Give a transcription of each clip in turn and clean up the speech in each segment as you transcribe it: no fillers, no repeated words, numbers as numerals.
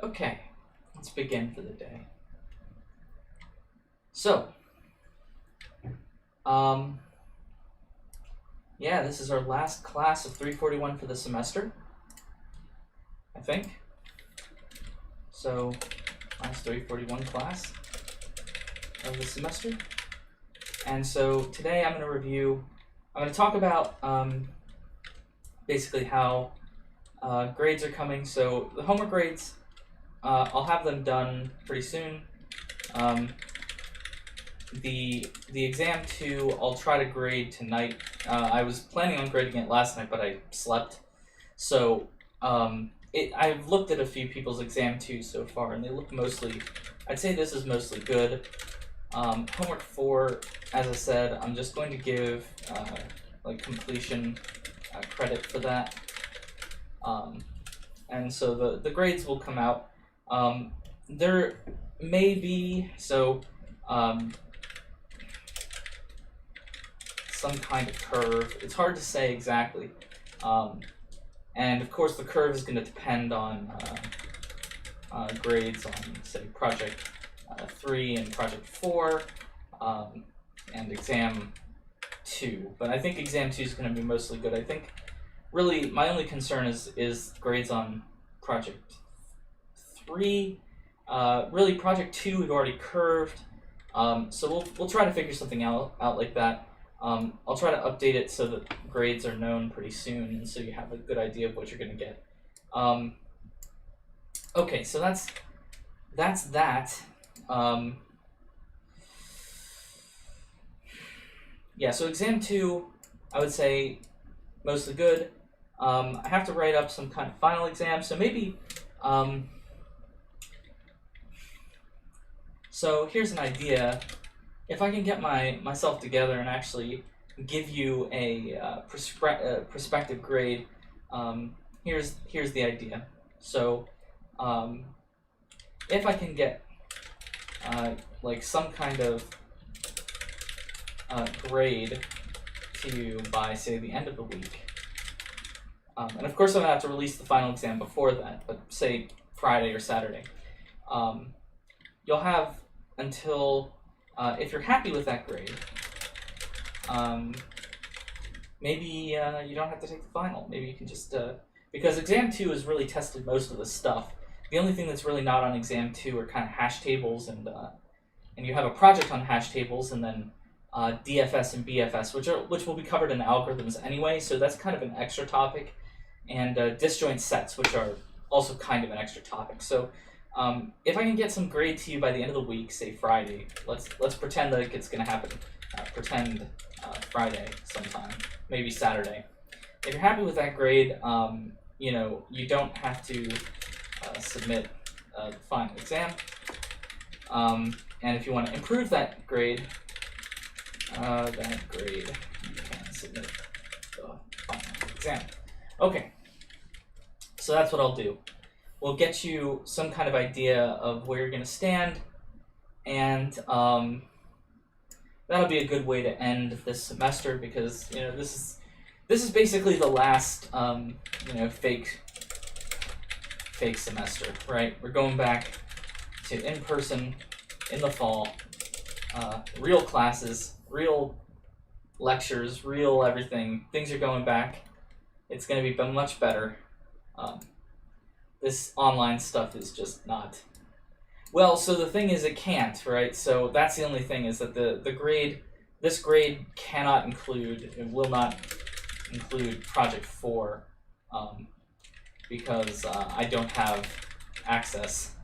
Okay, let's begin for the day. So, yeah, this is our last class of 341 for the semester, I think. So, last 341 class of the semester. And so today I'm going to talk about basically how grades are coming. So the homework grades, I'll have them done pretty soon. The exam 2, I'll try to grade tonight. I was planning on grading it last night, but I slept. So I've looked at a few people's exam 2 so far, and they look mostly, I'd say this is mostly good. Homework 4, as I said, I'm just going to give like completion credit for that. And so the grades will come out. There may be, some kind of curve. It's hard to say exactly. And of course the curve is going to depend on grades on, say, project 3 and project 4, and exam 2. But I think exam 2 is going to be mostly good. I think really my only concern is grades on project 3. Really project 2 we've already curved. So we'll try to figure something out like that. I'll try to update it so that grades are known pretty soon, and so you have a good idea of what you're going to get. Okay, so that's that. Yeah, so exam 2, I would say mostly good. I have to write up some kind of final exam, so maybe. So here's an idea. If I can get myself together and actually give you a prospective grade, here's the idea. So if I can get like some kind of grade to you by, say, the end of the week, and of course I'm gonna have to release the final exam before that, but say Friday or Saturday, you'll have until, if you're happy with that grade, maybe you don't have to take the final. Maybe you can just, because exam 2 has really tested most of the stuff. The only thing that's really not on exam 2 are kind of hash tables, and you have a project on hash tables, and then DFS and BFS, which will be covered in algorithms anyway, so that's kind of an extra topic, and disjoint sets, which are also kind of an extra topic. So if I can get some grade to you by the end of the week, say Friday, let's pretend like it's going to happen. Pretend Friday sometime, maybe Saturday. If you're happy with that grade, you don't have to submit the final exam. And if you want to improve that grade, you can submit the final exam. Okay, so that's what I'll do. We'll get you some kind of idea of where you're going to stand, and that'll be a good way to end this semester, because this is basically the last fake semester, right? We're going back to in-person in the fall, real classes, real lectures, real everything. Things are going back. It's going to be much better. This online stuff is just not. Well, so the thing is, it can't, right? So that's the only thing, is that this grade cannot include, it will not include project 4, because I don't have access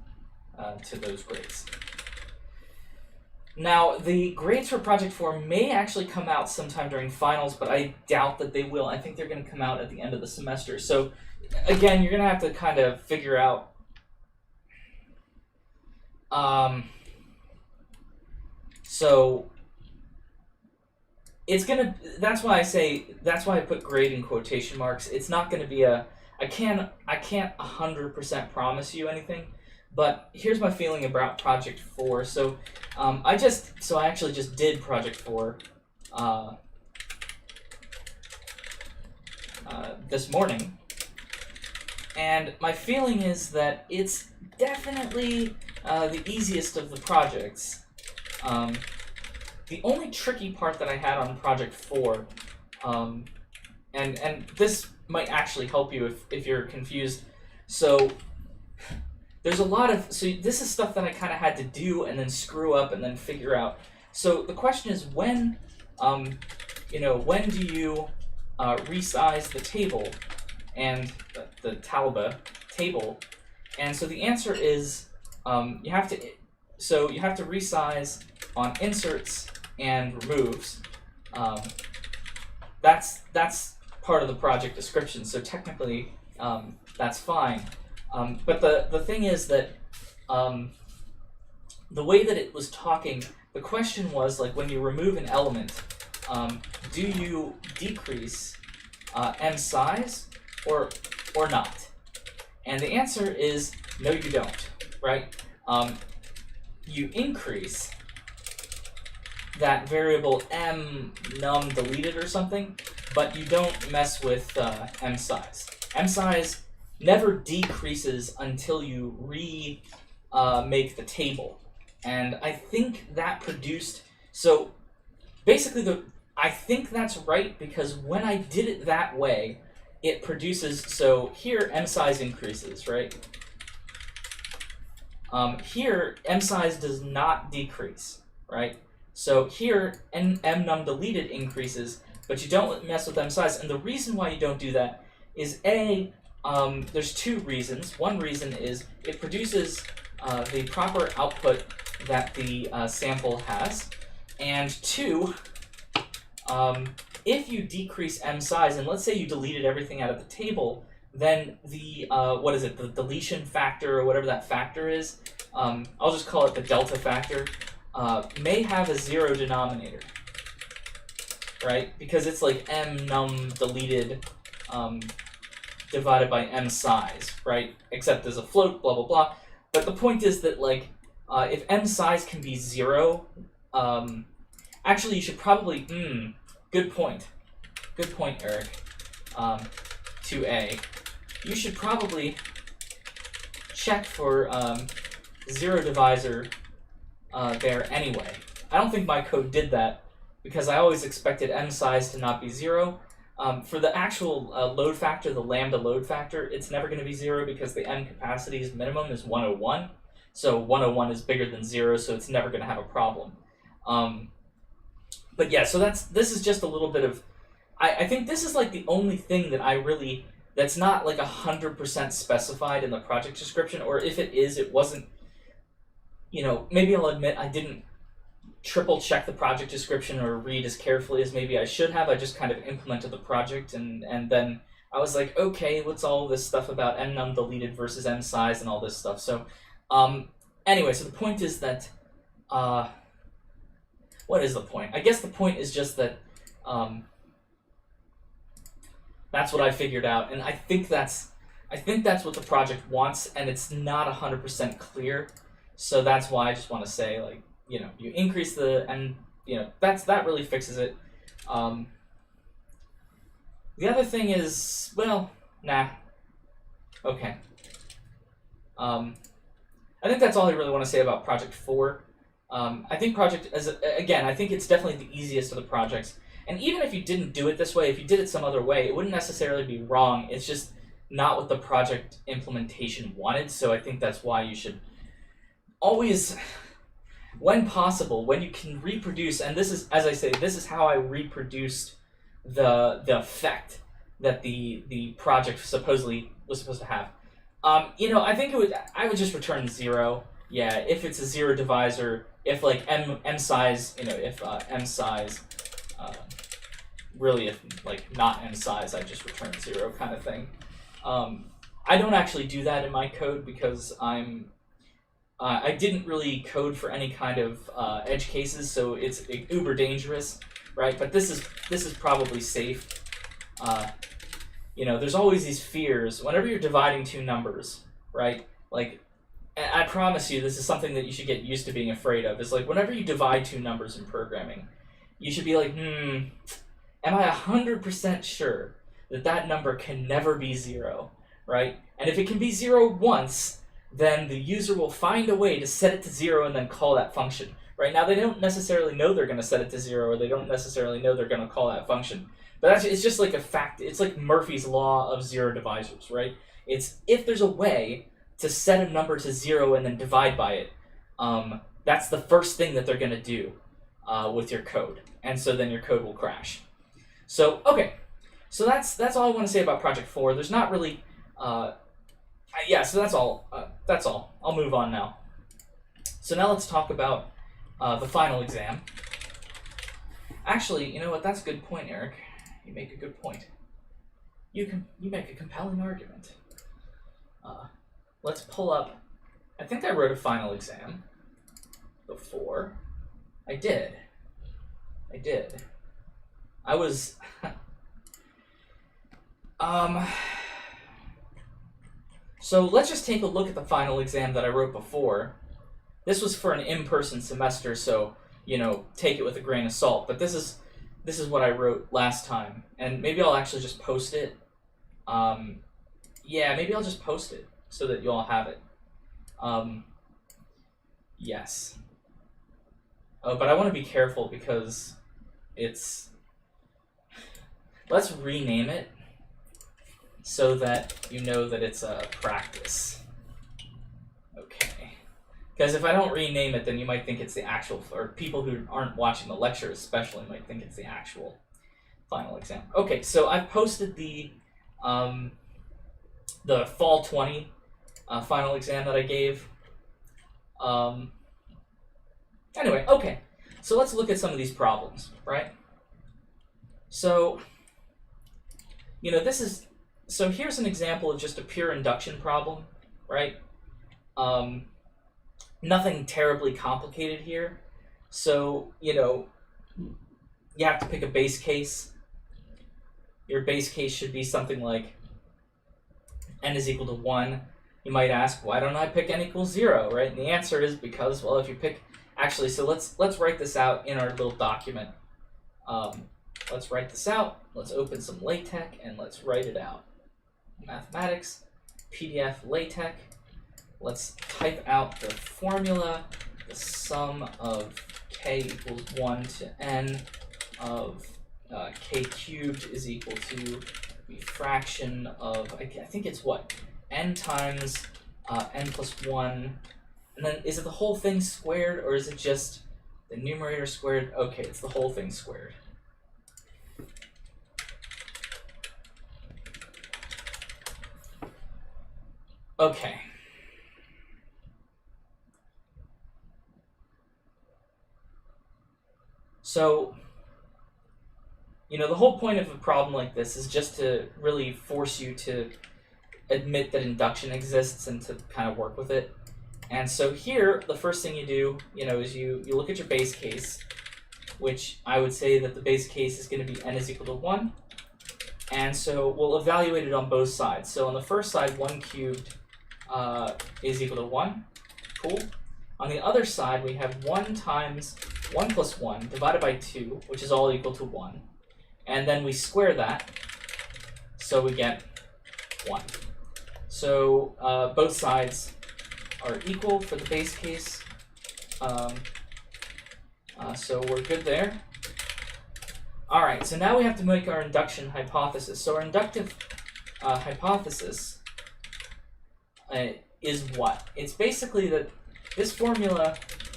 to those grades. Now, the grades for project 4 may actually come out sometime during finals, but I doubt that they will. I think they're going to come out at the end of the semester. So again, you're going to have to kind of figure out so it's going to, that's why I put grade in quotation marks. It's not going to be I can't 100% promise you anything, but here's my feeling about project 4. So I actually just did project 4 this morning. And my feeling is that it's definitely the easiest of the projects. The only tricky part that I had on Project 4, and this might actually help you if you're confused. So there's a lot of, so this is stuff that I kind of had to do and then screw up and then figure out. So the question is when do you resize the table and the Talba table? And so the answer is you have to resize on inserts and removes. That's part of the project description. So technically that's fine. But the thing is that the way that it was talking, the question was like when you remove an element, do you decrease m size or not? And the answer is no, you don't, right? You increase that variable m num deleted or something, but you don't mess with m size. M size never decreases until you make the table. And I think that produced, so basically I think that's right because when I did it that way, it produces, so here m size increases, right? Here m size does not decrease, right? So here m num deleted increases, but you don't mess with m size. And the reason why you don't do that is there's two reasons. One reason is it produces the proper output that the sample has, and two, if you decrease m size, and let's say you deleted everything out of the table, then the the deletion factor or whatever that factor is, I'll just call it the delta factor, may have a zero denominator, right? Because it's like m num deleted divided by m size, right? Except there's a float, blah blah blah. But the point is that like if m size can be zero, actually you should probably good point, Eric. 2a, you should probably check for zero divisor there anyway. I don't think my code did that because I always expected m size to not be zero. For the actual load factor, the lambda load factor, it's never going to be zero because the m capacity's minimum is 101. So 101 is bigger than zero, so it's never going to have a problem. But yeah, so this is just a little bit of, I think this is like the only thing that that's not like 100% specified in the project description, or if it is, it wasn't, maybe I'll admit I didn't triple check the project description or read as carefully as maybe I should have. I just kind of implemented the project and then I was like, okay, what's all this stuff about m num deleted versus m size and all this stuff. So anyway, so the point is that, what is the point? I guess the point is just that that's what I figured out, and I think that's what the project wants, and it's not 100% clear. So that's why I just want to say, like, you increase that really fixes it. The other thing is, well, nah. Okay. I think that's all I really want to say about Project 4. I think I think it's definitely the easiest of the projects. And even if you didn't do it this way, if you did it some other way, it wouldn't necessarily be wrong. It's just not what the project implementation wanted. So I think that's why you should always, when possible, when you can reproduce, and this is, as I say, this is how I reproduced the effect that the project supposedly was supposed to have. I think I would just return 0. Yeah, if it's a zero divisor, if like m size, if m size, really if like not m size, I just return 0 kind of thing. I don't actually do that in my code because I didn't really code for any kind of edge cases, so it's uber dangerous, right? But this is probably safe. There's always these fears whenever you're dividing two numbers, right? Like, I promise you, this is something that you should get used to being afraid of. Is like whenever you divide two numbers in programming, you should be like, am I 100% sure that number can never be 0, right? And if it can be 0 once, then the user will find a way to set it to 0 and then call that function. Right now, they don't necessarily know they're going to set it to 0, or they don't necessarily know they're going to call that function. But it's just like a fact. It's like Murphy's law of zero divisors, right? It's if there's a way to set a number to 0 and then divide by it, that's the first thing that they're going to do with your code. And so then your code will crash. So, okay. So that's all I want to say about Project 4. There's not really... yeah, so that's all. That's all. I'll move on now. So now let's talk about the final exam. Actually, you know what? That's a good point, Eric. You make a good point. You make a compelling argument. Let's pull up. I think I wrote a final exam before. I did. I was. So let's just take a look at the final exam that I wrote before. This was for an in-person semester, so, you know, take it with a grain of salt. But this is what I wrote last time, and maybe I'll actually just post it. Yeah, maybe I'll just post it so that you all have it. Yes. Oh, but I want to be careful because it's... Let's rename it so that you know that it's a practice. Okay. Because if I don't rename it, then you might think it's the actual, or people who aren't watching the lecture especially might think it's the actual final exam. Okay, so I've posted the fall 20 final exam that I gave. Anyway, okay. So let's look at some of these problems, right? So, you know, so here's an example of just a pure induction problem, right? Nothing terribly complicated here. So, you know, you have to pick a base case. Your base case should be something like n is equal to 1. You might ask, why don't I pick n equals 0, right? And the answer is because, well, if you pick... Actually, so let's write this out in our little document. Let's write this out. Let's open some LaTeX and let's write it out. Mathematics, PDF, LaTeX. Let's type out the formula. The sum of k equals 1 to n of k cubed is equal to the fraction of, I think it's what? N times n plus 1. And then is it the whole thing squared, or is it just the numerator squared? Okay, it's the whole thing squared. Okay. So, you know, the whole point of a problem like this is just to really force you to admit that induction exists and to kind of work with it. And so here, the first thing you do, you know, is you look at your base case, which I would say that the base case is going to be n is equal to 1. And so we'll evaluate it on both sides. So on the first side, 1 cubed is equal to 1. Cool. On the other side, we have 1 times 1 plus 1 divided by 2, which is all equal to 1. And then we square that, so we get 1. So both sides are equal for the base case. So we're good there. All right, so now we have to make our induction hypothesis. So our inductive hypothesis is what? It's basically that this formula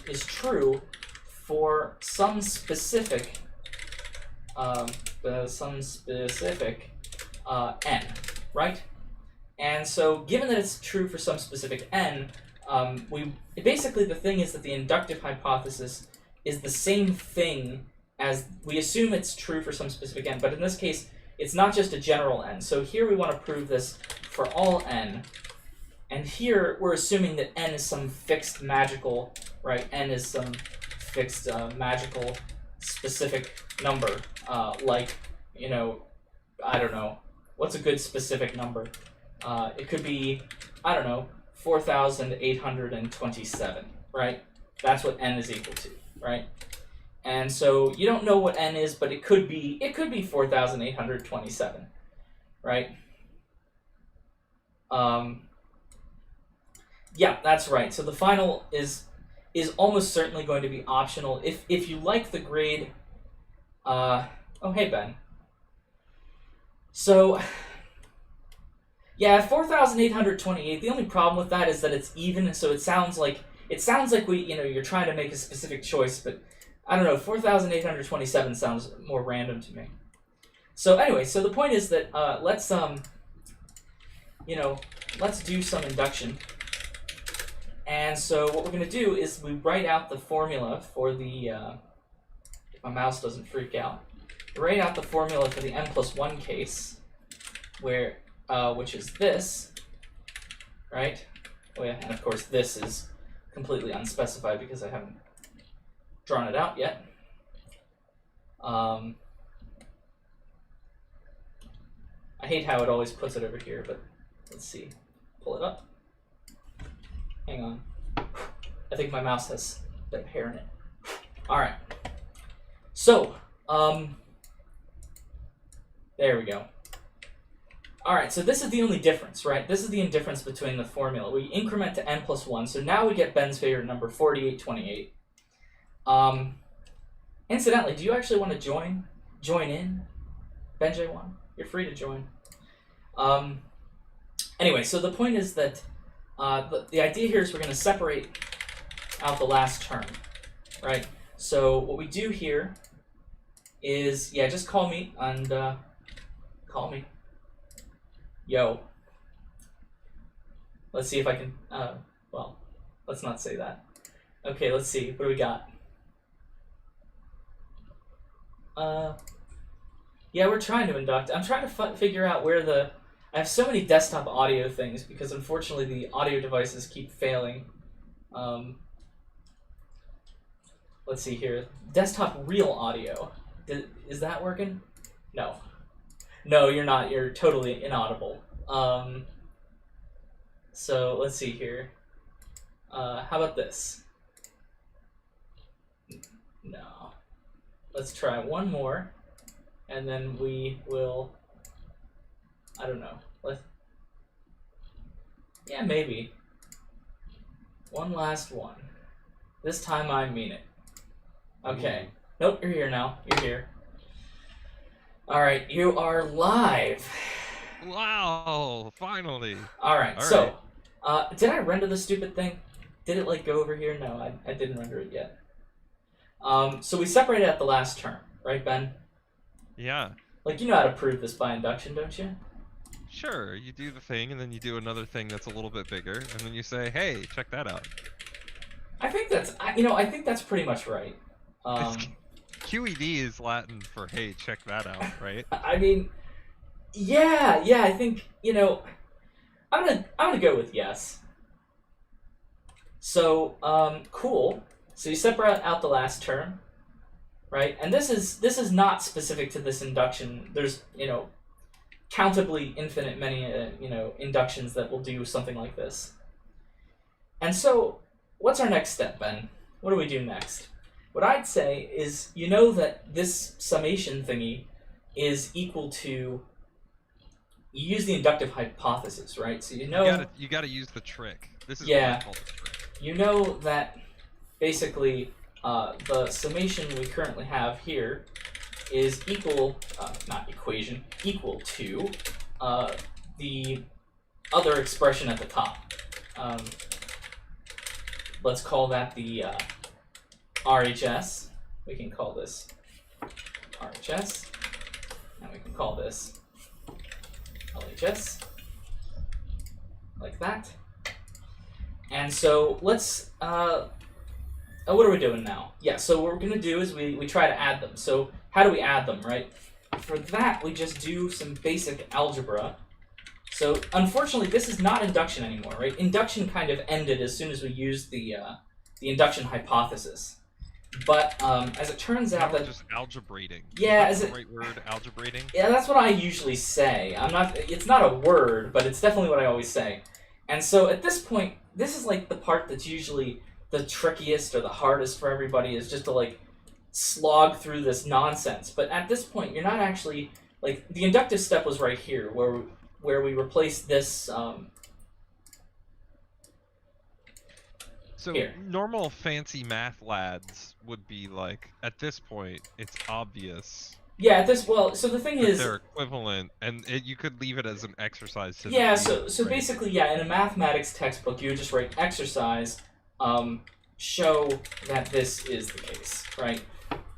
is true for some specific n, right? And so given that it's true for some specific n, basically the thing is that the inductive hypothesis is the same thing as, we assume it's true for some specific n, but in this case, it's not just a general n. So here we want to prove this for all n, and here we're assuming that n is some fixed magical, right? N is some fixed magical specific number, like, you know, I don't know, what's a good specific number? It could be, I don't know, 4,827, right? That's what n is equal to, right? And so you don't know what n is, but it could be 4,827, right? Yeah, that's right. So the final is almost certainly going to be optional. If you like the grade, oh hey Ben. So yeah, 4,828. The only problem with that is that it's even. So it sounds like you're trying to make a specific choice, but I don't know. 4,827 sounds more random to me. So anyway, so the point is that let's do some induction. And so what we're going to do is we write out the formula for the, if my mouse doesn't freak out, write out the formula for the n+1 case, where, which is this, right? Oh yeah, and of course this is completely unspecified because I haven't drawn it out yet. I hate how it always puts it over here, but let's see. Pull it up. Hang on. I think my mouse has a bit of hair in it. Alright. So, there we go. Alright, so this is the only difference, right? This is the indifference between the formula. We increment to n+1, so now we get Ben's favorite number, 4828. Incidentally, do you actually want to join in? Ben J1? You're free to join. Anyway, so the point is that the idea here is we're going to separate out the last term, right? So what we do here is, yeah, just call me and call me. Yo. Let's see if I can, well, let's not say that. Okay, let's see. What do we got? Yeah, we're trying to induct. I'm trying to figure out where I have so many desktop audio things because unfortunately the audio devices keep failing. Let's see here. Desktop real audio. Is that working? No. No, you're not. You're totally inaudible. So let's see here. How about this? No. Let's try one more, and then we will. I don't know. Yeah, maybe. One last one. This time I mean it. Okay. Nope, you're here now. You're here. Alright, you are live. Wow, finally. Alright, so, did I render the stupid thing? Did it, go over here? No, I didn't render it yet. So we separated at the last term, right, Ben? Yeah. You know how to prove this by induction, don't you? Sure, you do the thing, and then you do another thing that's a little bit bigger, and then you say, hey, check that out. I think that's pretty much right. QED is Latin for, hey, check that out, right? I mean, yeah, I think, I'm gonna go with yes. So, cool. So you separate out the last term, right? And this is not specific to this induction. There's, countably infinite many, inductions that will do something like this. And so, what's our next step, Ben? What do we do next? What I'd say is, that this summation thingy is equal to, you use the inductive hypothesis, right? So you gotta use the trick. This is what's called the trick. You know that basically the summation we currently have here is equal, equal to the other expression at the top. Let's call that the RHS. We can call this RHS, and we can call this LHS, like that. And so let's, what are we doing now? Yeah, so what we're going to do is we try to add them. So how do we add them, right? For that, we just do some basic algebra. So unfortunately, this is not induction anymore, right? Induction kind of ended as soon as we used the induction hypothesis. But as it turns out that just algebrating. Yeah, is that the right word, algebrating? Yeah, that's what I usually say. It's not a word, but it's definitely what I always say. And so at this point, this is the part that's usually the trickiest or the hardest for everybody, is just to slog through this nonsense. But at this point, you're not actually the inductive step was right here, where we replace this So Here. normal fancy math lads would be like, at this point, it's obvious Yeah, so the thing that is, they're equivalent, and you could leave it as an exercise to the yeah, reader, so right? basically, yeah, in a mathematics textbook, you would just write exercise, show that this is the case, right?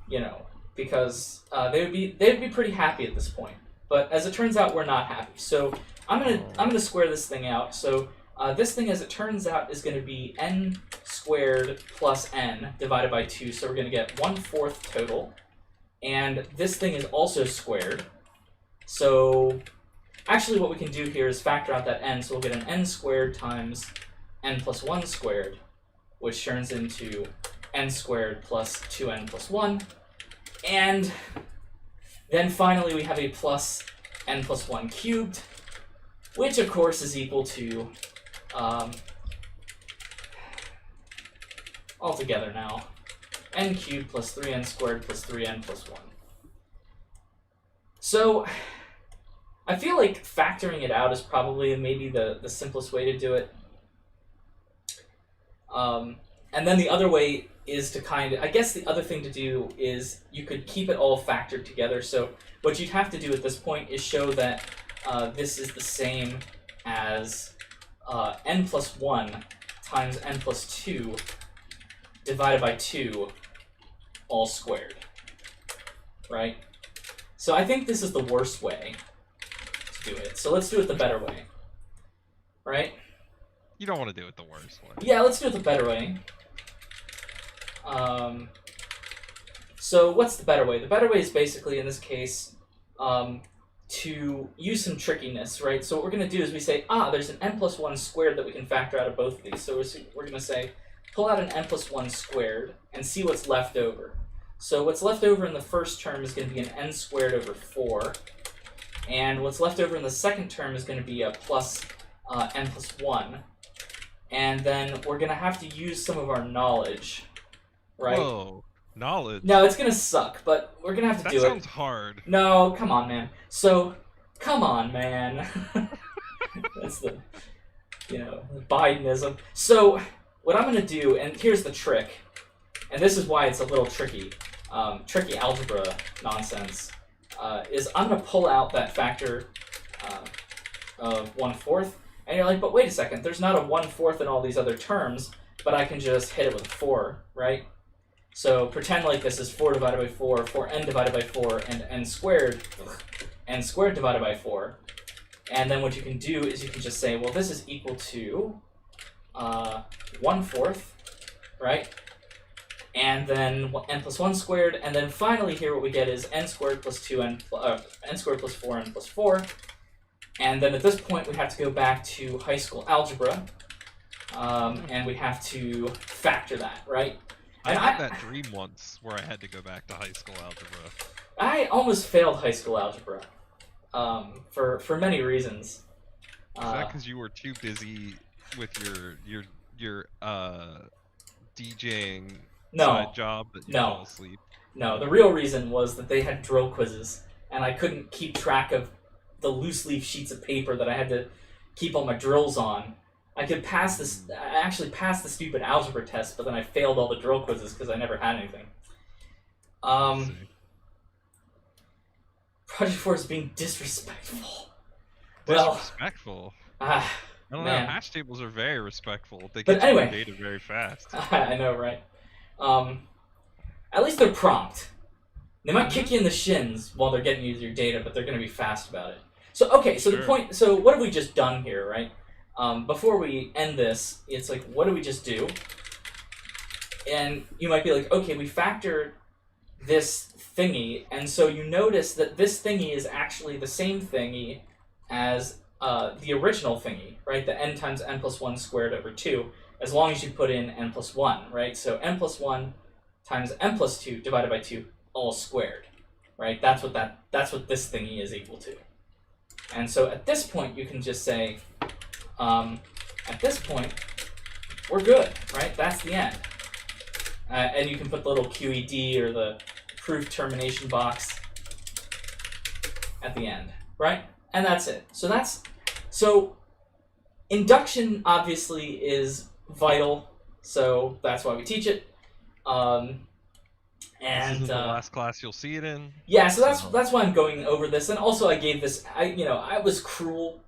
You know, because they'd be pretty happy at this point. But as it turns out, we're not happy. So I'm gonna square this thing out. So this thing, as it turns out, is going to be n squared plus n divided by 2. So we're going to get 1/4 total. And this thing is also squared. So actually what we can do here is factor out that n. So we'll get an n squared times n plus 1 squared, which turns into n squared plus 2n plus 1. And then finally we have a plus n plus 1 cubed, which of course is equal to, altogether now, n cubed plus 3n squared plus 3n plus 1. So I feel like factoring it out is probably maybe the simplest way to do it. And then the other way is to I guess the other thing to do is you could keep it all factored together. So what you'd have to do at this point is show that this is the same as n plus 1 times n plus 2 divided by 2 all squared, right? So I think this is the worst way to do it. So let's do it the better way, right? You don't want to do it the worst way. Yeah, let's do it the better way. So what's the better way? The better way is basically, in this case, to use some trickiness, right? So what we're going to do is we say, there's an n plus 1 squared that we can factor out of both of these. So we're going to say, pull out an n plus 1 squared and see what's left over. So what's left over in the first term is going to be an n squared over 4. And what's left over in the second term is going to be a plus n plus 1. And then we're going to have to use some of our knowledge, right? Whoa, knowledge? No, it's going to suck, but we're going to have to do it. That sounds hard. No, come on, man. So, come on, man. That's the, Bidenism. So, what I'm going to do, and here's the trick, and this is why it's a little tricky, tricky algebra nonsense, is I'm going to pull out that factor of 1/4, and you're like, but wait a second, there's not a 1/4 in all these other terms, but I can just hit it with a 4, right? So pretend like this is 4 divided by 4, 4n divided by 4, and n squared divided by 4. And then what you can do is you can just say, well, this is equal to 1/4, right? And then n plus 1 squared, and then finally here what we get is n squared plus 2n, n squared plus 4n plus 4. And then at this point we have to go back to high school algebra, and we have to factor that, right? I had that dream once where I had to go back to high school algebra. I almost failed high school algebra, for many reasons. Is that because you were too busy with your DJing side job that you fell asleep? No, the real reason was that they had drill quizzes, and I couldn't keep track of the loose leaf sheets of paper that I had to keep all my drills on. I actually passed the stupid algebra test, but then I failed all the drill quizzes because I never had anything. Project 4 is being disrespectful. Disrespectful? I don't know, hash tables are very respectful. They but get anyway, your data very fast. I know, right? At least they're prompt. They might kick you in the shins while they're getting you your data, but they're going to be fast about it. So, okay, so so what have we just done here, right? Before we end this, it's like, what do we just do? And you might be like, okay, we factored this thingy, and so you notice that this thingy is actually the same thingy as the original thingy, right? The n times n plus 1 squared over 2, as long as you put in n plus 1, right? So n plus 1 times n plus 2 divided by 2, all squared, right? That's what this thingy is equal to. And so at this point, you can just say, at this point, we're good, right? That's the end. And you can put the little QED or the proof termination box at the end, right? And that's it. So induction obviously is vital. So that's why we teach it. This isn't the last class you'll see it in. Yeah, so that's why I'm going over this. And also I gave this, I was cruel.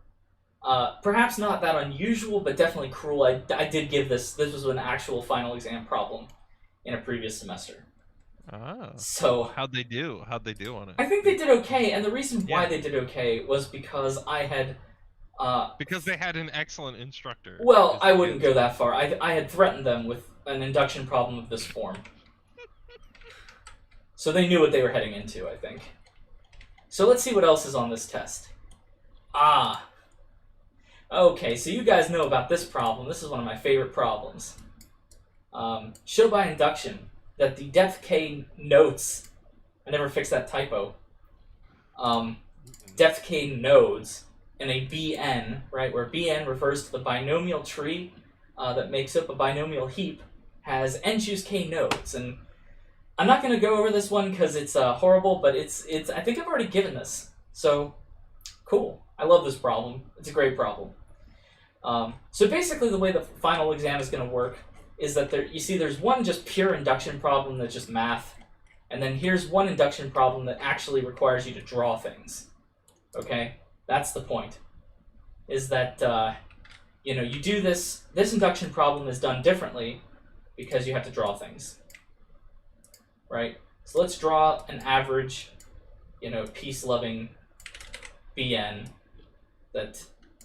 Perhaps not that unusual, but definitely cruel. I did give this was an actual final exam problem in a previous semester. Ah. So How'd they do on it? I think they did okay, and the reason why they did okay was because I had... because they had an excellent instructor. Well, I wouldn't go that far. I had threatened them with an induction problem of this form. So they knew what they were heading into, I think. So let's see what else is on this test. Okay, so you guys know about this problem. This is one of my favorite problems. Show by induction that the depth k nodes... I never fixed that typo. Depth k nodes in a Bn, right, where Bn refers to the binomial tree that makes up a binomial heap, has n choose k nodes. And I'm not going to go over this one because it's horrible, but it's. I think I've already given this. So, cool. I love this problem. It's a great problem. So basically the way the final exam is going to work is that there's one just pure induction problem that's just math, and then here's one induction problem that actually requires you to draw things. Okay? That's the point. Is that, you do this induction problem is done differently because you have to draw things. Right? So let's draw an average, peace-loving BN that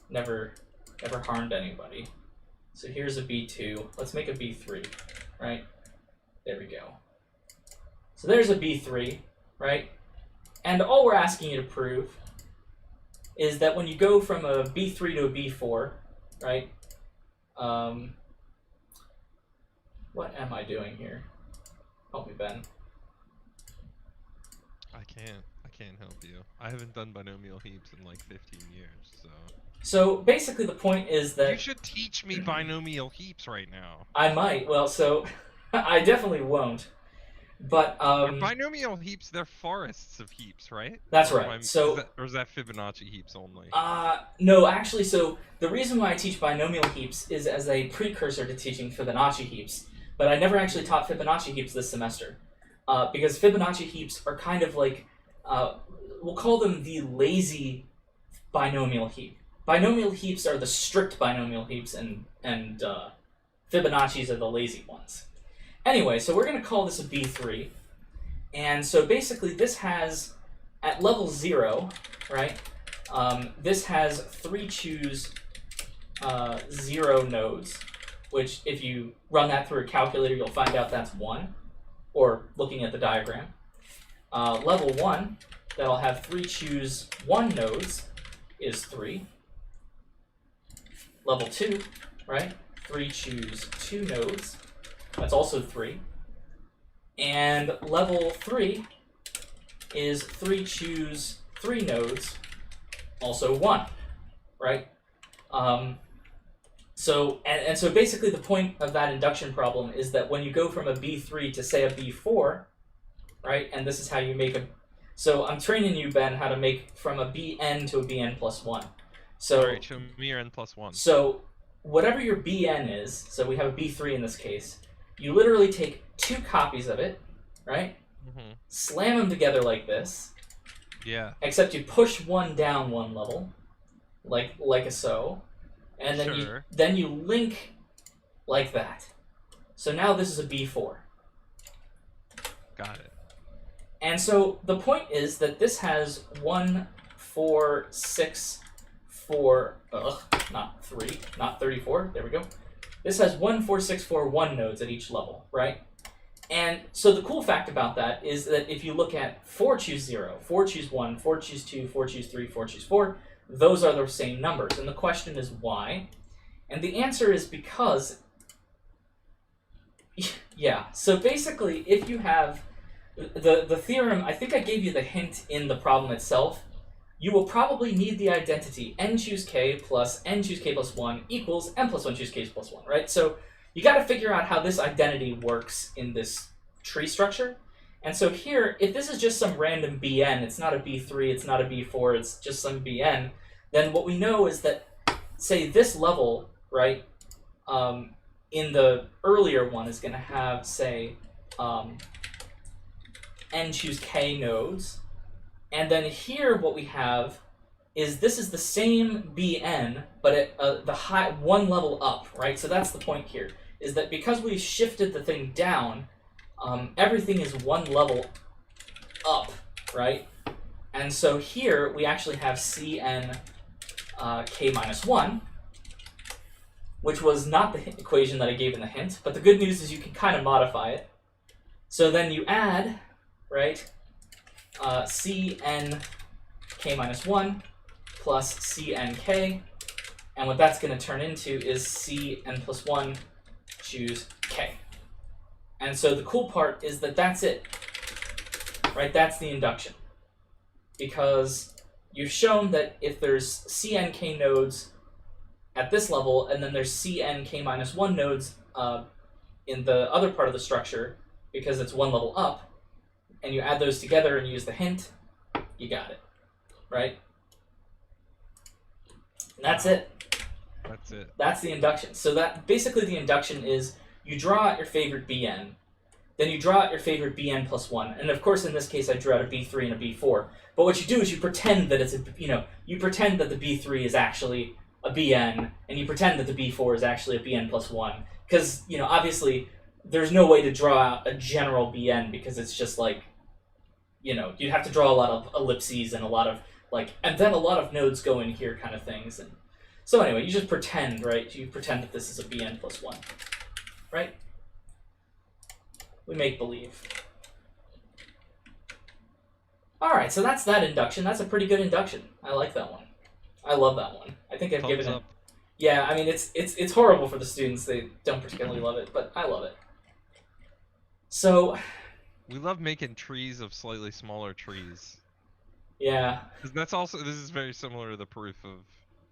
never harmed anybody. So here's a B2. Let's make a B3, right? There we go. So there's a B3, right? And all we're asking you to prove is that when you go from a B3 to a B4, right? What am I doing here? Help me, Ben. I can't help you. I haven't done binomial heaps in like 15 years, so... So basically the point is that... You should teach me binomial heaps right now. I might. Well, so I definitely won't. But binomial heaps, they're forests of heaps, right? That's right. Or is that Fibonacci heaps only? No, actually, so the reason why I teach binomial heaps is as a precursor to teaching Fibonacci heaps. But I never actually taught Fibonacci heaps this semester. Because Fibonacci heaps are kind of like, we'll call them the lazy binomial heap. Binomial heaps are the strict binomial heaps, and Fibonacci's are the lazy ones. Anyway, so we're going to call this a B3. And so basically this has, at level 0, right, this has 3 choose 0 nodes, which if you run that through a calculator, you'll find out that's 1, or looking at the diagram. Level 1, that'll have 3 choose 1 nodes, is 3. Level 2, right, 3 choose 2 nodes, that's also 3. And level 3 is 3 choose 3 nodes, also 1, right? So basically the point of that induction problem is that when you go from a B3 to, say, a B4, right, and this is how you make a... So I'm training you, Ben, how to make from a Bn to a Bn plus 1. So, all right, show me your n plus 1. So whatever your Bn is, so we have a B3 in this case, you literally take 2 copies of it, right? Mm-hmm. Slam them together like this. Yeah. Except you push one down one level, like a so, and then you link like that. So now this is a B4. Got it. And so the point is that this has 1, 4, 6, 4, not 3, not 34, there we go. This has 1, 4, 6, 4, 1 nodes at each level, right? And so the cool fact about that is that if you look at 4 choose 0, 4 choose 1, 4 choose 2, 4 choose 3, 4 choose 4, those are the same numbers. And the question is why? And the answer is because, yeah, so basically if you have the theorem, I think I gave you the hint in the problem itself, you will probably need the identity n choose k plus n choose k plus 1 equals n plus 1 choose k plus 1, right? So you got to figure out how this identity works in this tree structure. And so here, if this is just some random Bn, it's not a B3, it's not a B4, it's just some Bn, then what we know is that, say, this level, right, in the earlier one is going to have, say, n choose k nodes. And then here what we have is this is the same bn, but at the high one level up, right? So that's the point here, is that because we've shifted the thing down, everything is one level up, right? And so here we actually have Cn k minus 1, which was not the equation that I gave in the hint, but the good news is you can kind of modify it. So then you add, right, Cn k minus 1 plus Cnk, and what that's going to turn into is Cn plus 1 choose k. And so the cool part is that that's it, right? That's the induction. Because you've shown that if there's Cnk nodes at this level, and then there's Cnk minus 1 nodes in the other part of the structure, because it's one level up, and you add those together and use the hint, you got it, right? And that's it. That's it. That's the induction. So that basically the induction is you draw out your favorite bn, then you draw out your favorite bn plus 1, and of course in this case I drew out a b3 and a b4. But what you do is you pretend that it's you pretend that the b3 is actually a bn, and you pretend that the b4 is actually a bn plus 1, because obviously there's no way to draw out a general bn, because it's just like you'd have to draw a lot of ellipses and a lot of and then a lot of nodes go in here kind of things. And so anyway, you just pretend, right? You pretend that this is a bn plus 1, right? We make believe. All right, so that's that induction. That's a pretty good induction. I like that one. I love that one. I think I've given it. Yeah, I mean it's horrible for the students. They don't particularly love it, but I love it. So we love making trees of slightly smaller trees. Yeah. That's also, this is very similar to the proof of,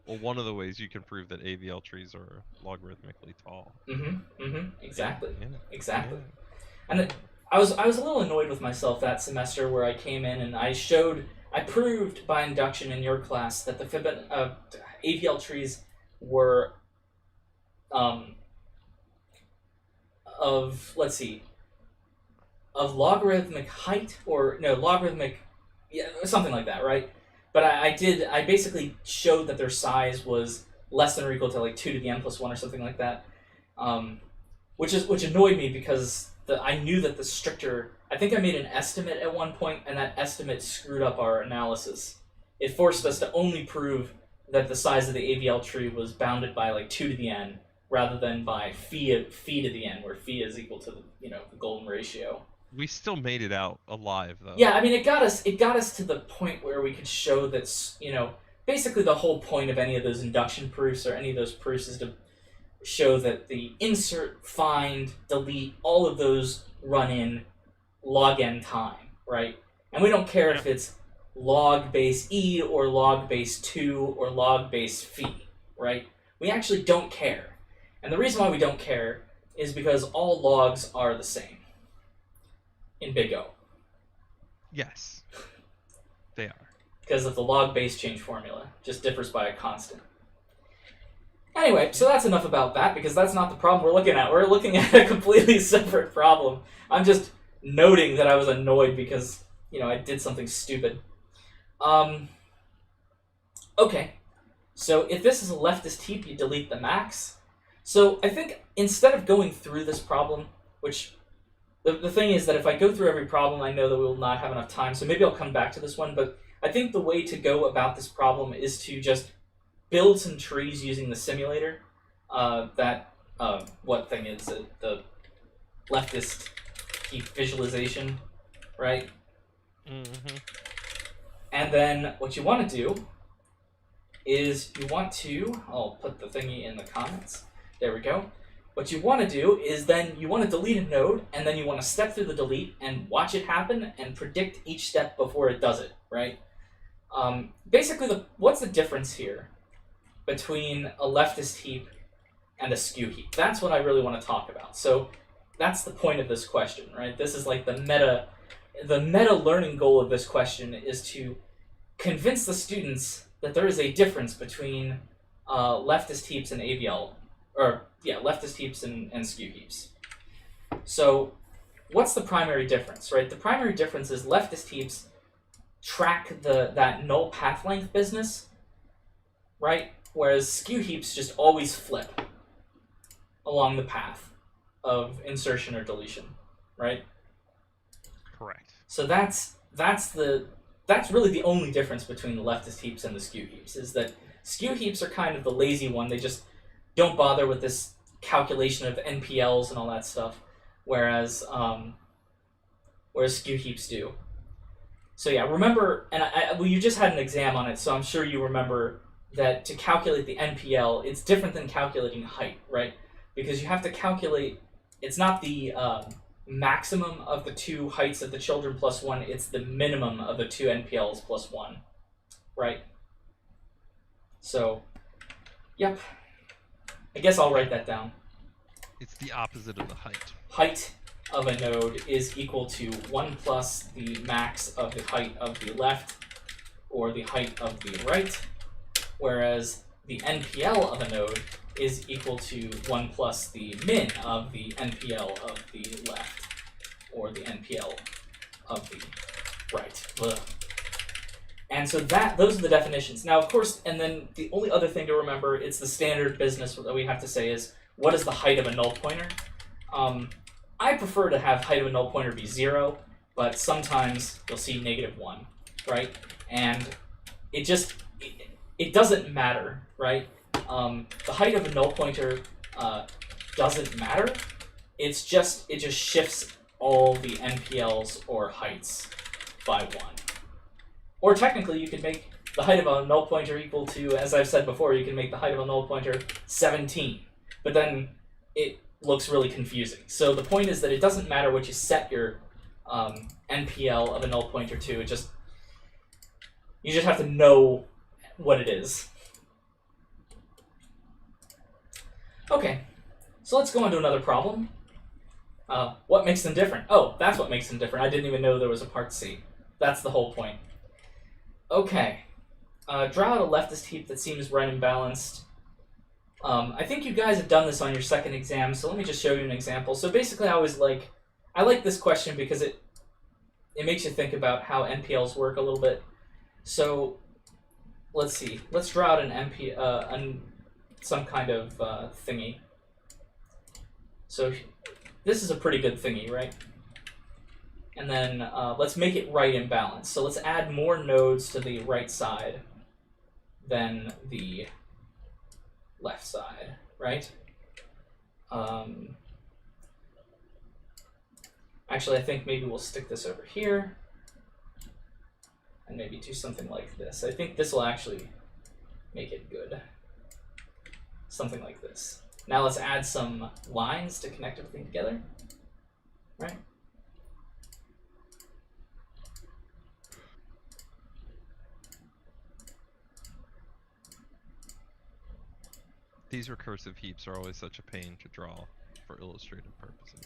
well, one of the ways you can prove that AVL trees are logarithmically tall. Exactly. Yeah. Exactly. Yeah. And I was a little annoyed with myself that semester where I came in and I proved by induction in your class that the AVL trees were of logarithmic height, or no, logarithmic, yeah, something like that, right? But I basically showed that their size was less than or equal to 2 to the n plus 1 or something like that, which annoyed me because I knew that the stricter, I think I made an estimate at one point, and that estimate screwed up our analysis. It forced us to only prove that the size of the AVL tree was bounded by 2 to the n, rather than by phi to the n, where phi is equal to the golden ratio. We still made it out alive, though. Yeah, I mean, it got us to the point where we could show that, basically the whole point of any of those induction proofs or any of those proofs is to show that the insert, find, delete, all of those run in log n time, right? And we don't care if it's log base e or log base 2 or log base phi, right? We actually don't care. And the reason why we don't care is because all logs are the same in big O. Yes, they are. Because of the log base change formula. Just differs by a constant. Anyway, so that's enough about that, because that's not the problem we're looking at. We're looking at a completely separate problem. I'm just noting that I was annoyed because, I did something stupid. Okay, so if this is a leftist heap, you delete the max. So I think instead of going through this problem, which the thing is that if I go through every problem, I know that we will not have enough time, so maybe I'll come back to this one, but I think the way to go about this problem is to just build some trees using the simulator. What thing is it? The leftist heap visualization, right? Mm-hmm. And then what you want to do is I'll put the thingy in the comments. There we go. What you want to do is then you want to delete a node, and then you want to step through the delete and watch it happen and predict each step before it does it, right? Basically, what's the difference here between a leftist heap and a skew heap? That's what I really want to talk about. So that's the point of this question, right? This is like the meta learning goal of this question is to convince the students that there is a difference between leftist heaps and AVL, leftist heaps and skew heaps. So what's the primary difference, right? The primary difference is leftist heaps track that null path length business, right? Whereas skew heaps just always flip along the path of insertion or deletion, right? Correct. So that's really the only difference between the leftist heaps and the skew heaps, is that skew heaps are kind of the lazy one. They just don't bother with this calculation of NPLs and all that stuff, whereas skew heaps do. So yeah, remember, and you just had an exam on it, so I'm sure you remember that to calculate the NPL, it's different than calculating height, right? Because you have to calculate, it's not the maximum of the two heights of the children plus 1, it's the minimum of the two NPLs plus 1, right? So, yep. I guess I'll write that down. It's the opposite of the height. Height of a node is equal to 1 plus the max of the height of the left or the height of the right, whereas the NPL of a node is equal to 1 plus the min of the NPL of the left or the NPL of the right. Ugh. And so those are the definitions. Now, of course, and then the only other thing to remember, it's the standard business that we have to say is, what is the height of a null pointer? I prefer to have height of a null pointer be 0, but sometimes you'll see -1, right? And it doesn't matter, right? The height of a null pointer doesn't matter. It just shifts all the NPLs or heights by 1. Or technically, you could make the height of a null pointer equal to, as I've said before, you can make the height of a null pointer 17. But then it looks really confusing. So the point is that it doesn't matter what you set your NPL of a null pointer to. You just have to know what it is. Okay, so let's go on to another problem. What makes them different? Oh, that's what makes them different. I didn't even know there was a part C. That's the whole point. Okay, draw out a leftist heap that seems right and balanced. I think you guys have done this on your second exam, so let me just show you an example. So basically, I like this question because it makes you think about how NPLs work a little bit. So let's see. Let's draw out an some kind of thingy. So this is a pretty good thingy, right? And then let's make it right and balanced. So let's add more nodes to the right side than the left side, right? Actually, I think maybe we'll stick this over here and maybe do something like this. I think this will actually make it good. Something like this. Now let's add some lines to connect everything together, right? These recursive heaps are always such a pain to draw for illustrative purposes.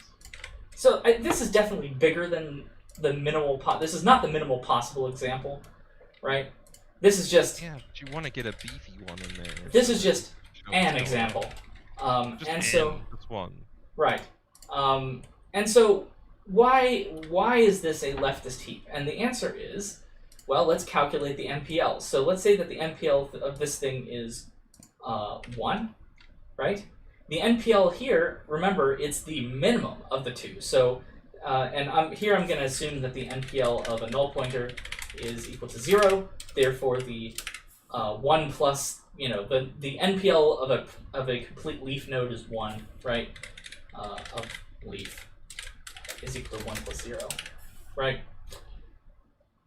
So this is definitely bigger than the minimal. This is not the minimal possible example, right? This is just. Yeah, but you want to get a beefy one in there. This is just an example, and so just one. Right, and so why is this a leftist heap? And the answer is, well, let's calculate the NPL. So let's say that the NPL of this thing is 1, right? The NPL here, remember, it's the minimum of the two. So, and I'm going to assume that the NPL of a null pointer is equal to 0. Therefore, the 1 plus, the NPL of a complete leaf node is 1, right? Of leaf is equal to 1 plus 0, right?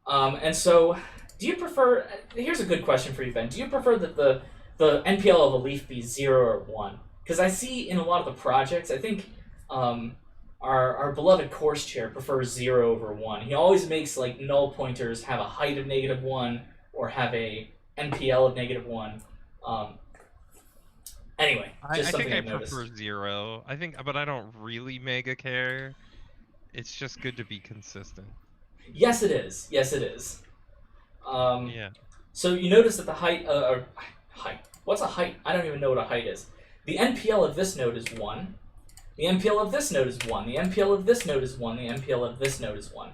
And so, do you prefer? Here's a good question for you, Ben. Do you prefer that the NPL of a leaf be 0 or 1? Because I see in a lot of the projects, I think our beloved course chair prefers 0 over 1. He always makes like null pointers have a height of -1 or have a NPL of -1. Anyway, just something I think I noticed. prefer 0. But I don't really mega care. It's just good to be consistent. Yes, it is. Yes, it is. Yeah. So you notice that the height, height. What's a height? I don't even know what a height is. the NPL of this node is 1. The NPL of this node is 1. The NPL of this node is 1. The NPL of this node is 1.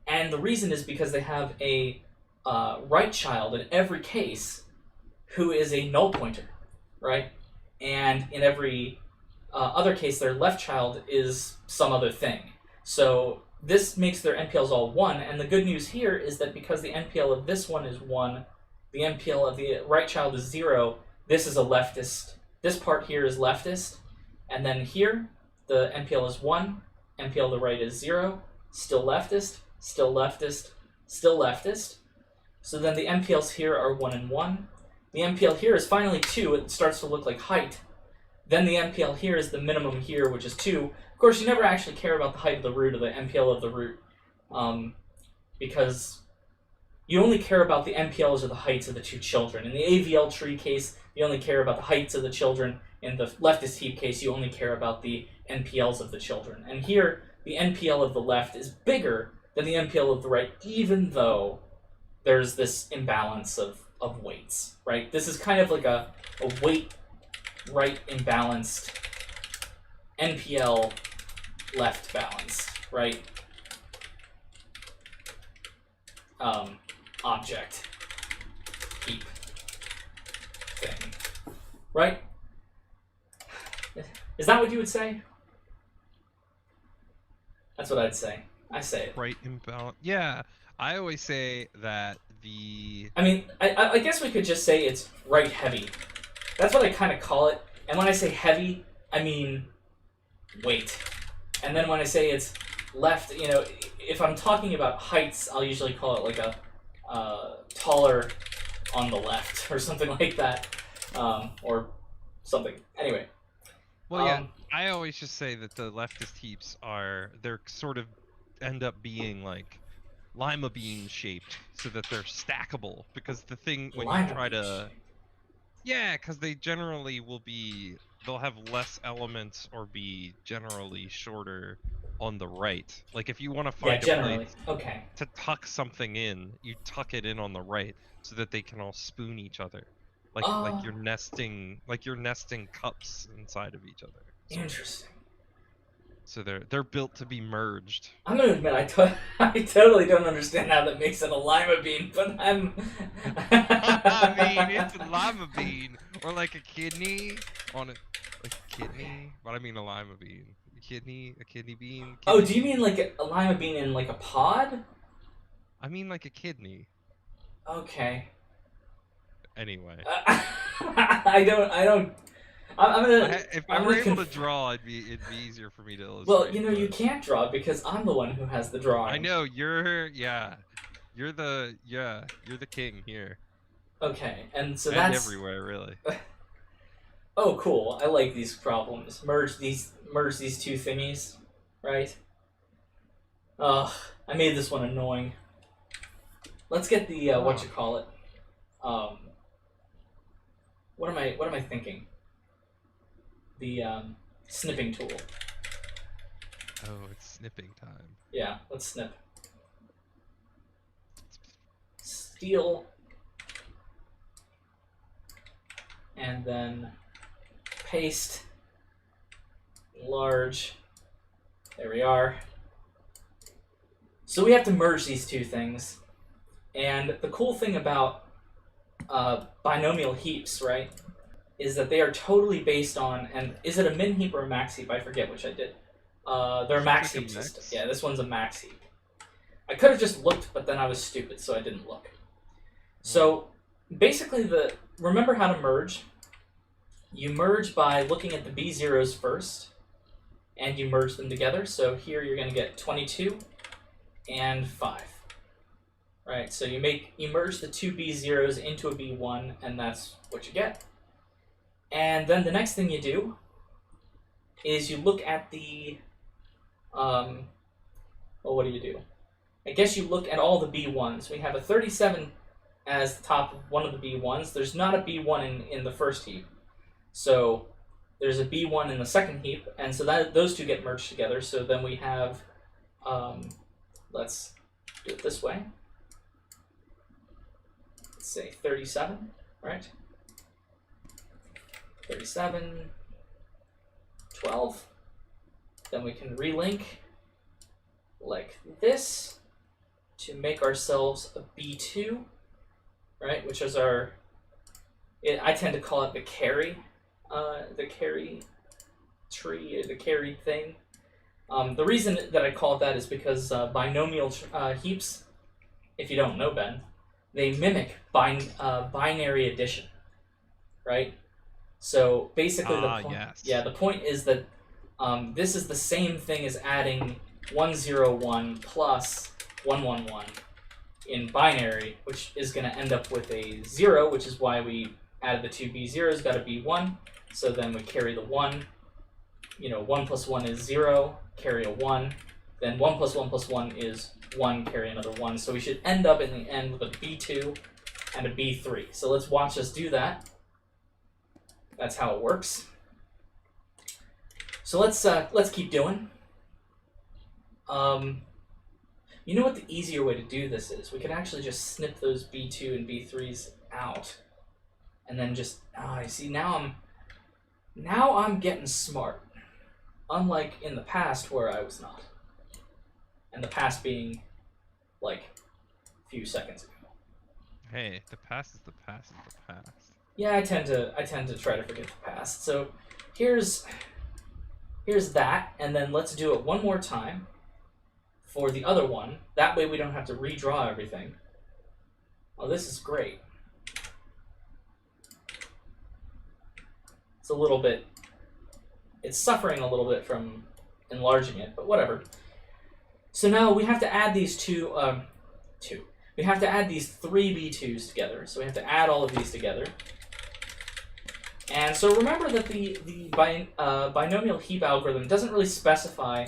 And the reason is because they have a right child in every case who is a null pointer, right? And in every other case, their left child is some other thing. So this makes their NPLs all 1, and the good news here is that because the NPL of this one is 1, the NPL of the right child is 0, this is a leftist. This part here is leftist, and then here, the NPL is 1, NPL of the right is 0, still leftist, still leftist, still leftist. So then the NPLs here are 1 and 1. The NPL here is finally 2, it starts to look like height. Then the NPL here is the minimum here, which is 2. Of course, you never actually care about the height of the root or the NPL of the root, because you only care about the NPLs or the heights of the two children. In the AVL tree case, you only care about the heights of the children. In the leftist heap case, you only care about the NPLs of the children. And here, the NPL of the left is bigger than the NPL of the right, even though there's this imbalance of weights, right? This is kind of like a weight right imbalanced NPL left balanced, right? Object heap thing, right? Is that what you would say? That's what I'd say. I say it. Right imbalance. Yeah, I always say that the... I mean, I guess we could just say it's right heavy. That's what I kind of call it. And when I say heavy, I mean weight. And then when I say it's left, you know, if I'm talking about heights, I'll usually call it like a taller on the left or something like that, or something. Anyway. Well, yeah, I always just say that the leftist heaps they're sort of end up being like lima bean shaped so that they're stackable, because the thing when you try to... Yeah, because they generally they'll have less elements or be generally shorter on the right. Like if you want to find a place to tuck something in, you tuck it in on the right so that they can all spoon each other. Like you're nesting cups inside of each other. Interesting. So they're built to be merged. I'm gonna admit I totally don't understand how that makes it a lima bean, but I'm. I mean, it's a lima bean or like a kidney on it, like a kidney. But I mean a lima bean, a kidney bean. Oh, do you mean like a lima bean in like a pod? I mean like a kidney. Okay. Anyway. I don't. I'm gonna. If I were able to draw, it'd be easier for me to illustrate. Well, you know, you can't draw because I'm the one who has the drawing. I know you're the king here. Okay, and so and that's everywhere really. Oh, cool! I like these problems. Merge these two thingies, right? Ugh, I made this one annoying. Let's get the what you call it. What am I thinking? The snipping tool. Oh, it's snipping time. Yeah, let's snip. Steal. And then paste. Large. There we are. So we have to merge these two things. And the cool thing about binomial heaps, right, is that they are totally based on, and is it a min heap or a max heap? I forget which I did. They're a max heap system. Yeah, this one's a max heap. I could have just looked, but then I was stupid, so I didn't look. So basically, remember how to merge? You merge by looking at the B zeros first, and you merge them together. So here you're going to get 22 and 5. Right, so you merge the two B zeros into a B1, and that's what you get. And then the next thing you do is you look at the, well, what do you do? I guess you look at all the B1s. We have a 37 as the top of one of the B1s. There's not a B1 in the first heap. So there's a B1 in the second heap, and so those two get merged together. So then we have, let's do it this way. Let's say 37, right? 37, 12. Then we can relink like this to make ourselves a B2, right? Which is our, I tend to call it the carry tree, the carry thing. The reason that I call it that is because binomial heaps, if you don't know, Ben, they mimic binary addition, right? So basically, the point, yes. yeah, the point is that this is the same thing as adding 101 plus 111 in binary, which is going to end up with a 0, which is why we added the two B0s, got a B1. So then we carry the 1. 1 plus 1 is 0, carry a 1. Then 1 plus 1 plus 1 is 1, carry another 1. So we should end up in the end with a B2 and a B3. So let's watch us do that. That's how it works. So let's keep doing. You know what the easier way to do this is? We could actually just snip those B2 and B3s out, and then just I see now I'm getting smart. Unlike in the past where I was not. And the past being like a few seconds ago. Hey, the past is the past is the past. Yeah, I tend to try to forget the past. So here's that, and then let's do it one more time for the other one. That way we don't have to redraw everything. Oh, this is great. It's suffering a little bit from enlarging it, but whatever. So now we have to add these we have to add these 3 B2s together. So we have to add all of these together. And so remember that the binomial heap algorithm doesn't really specify,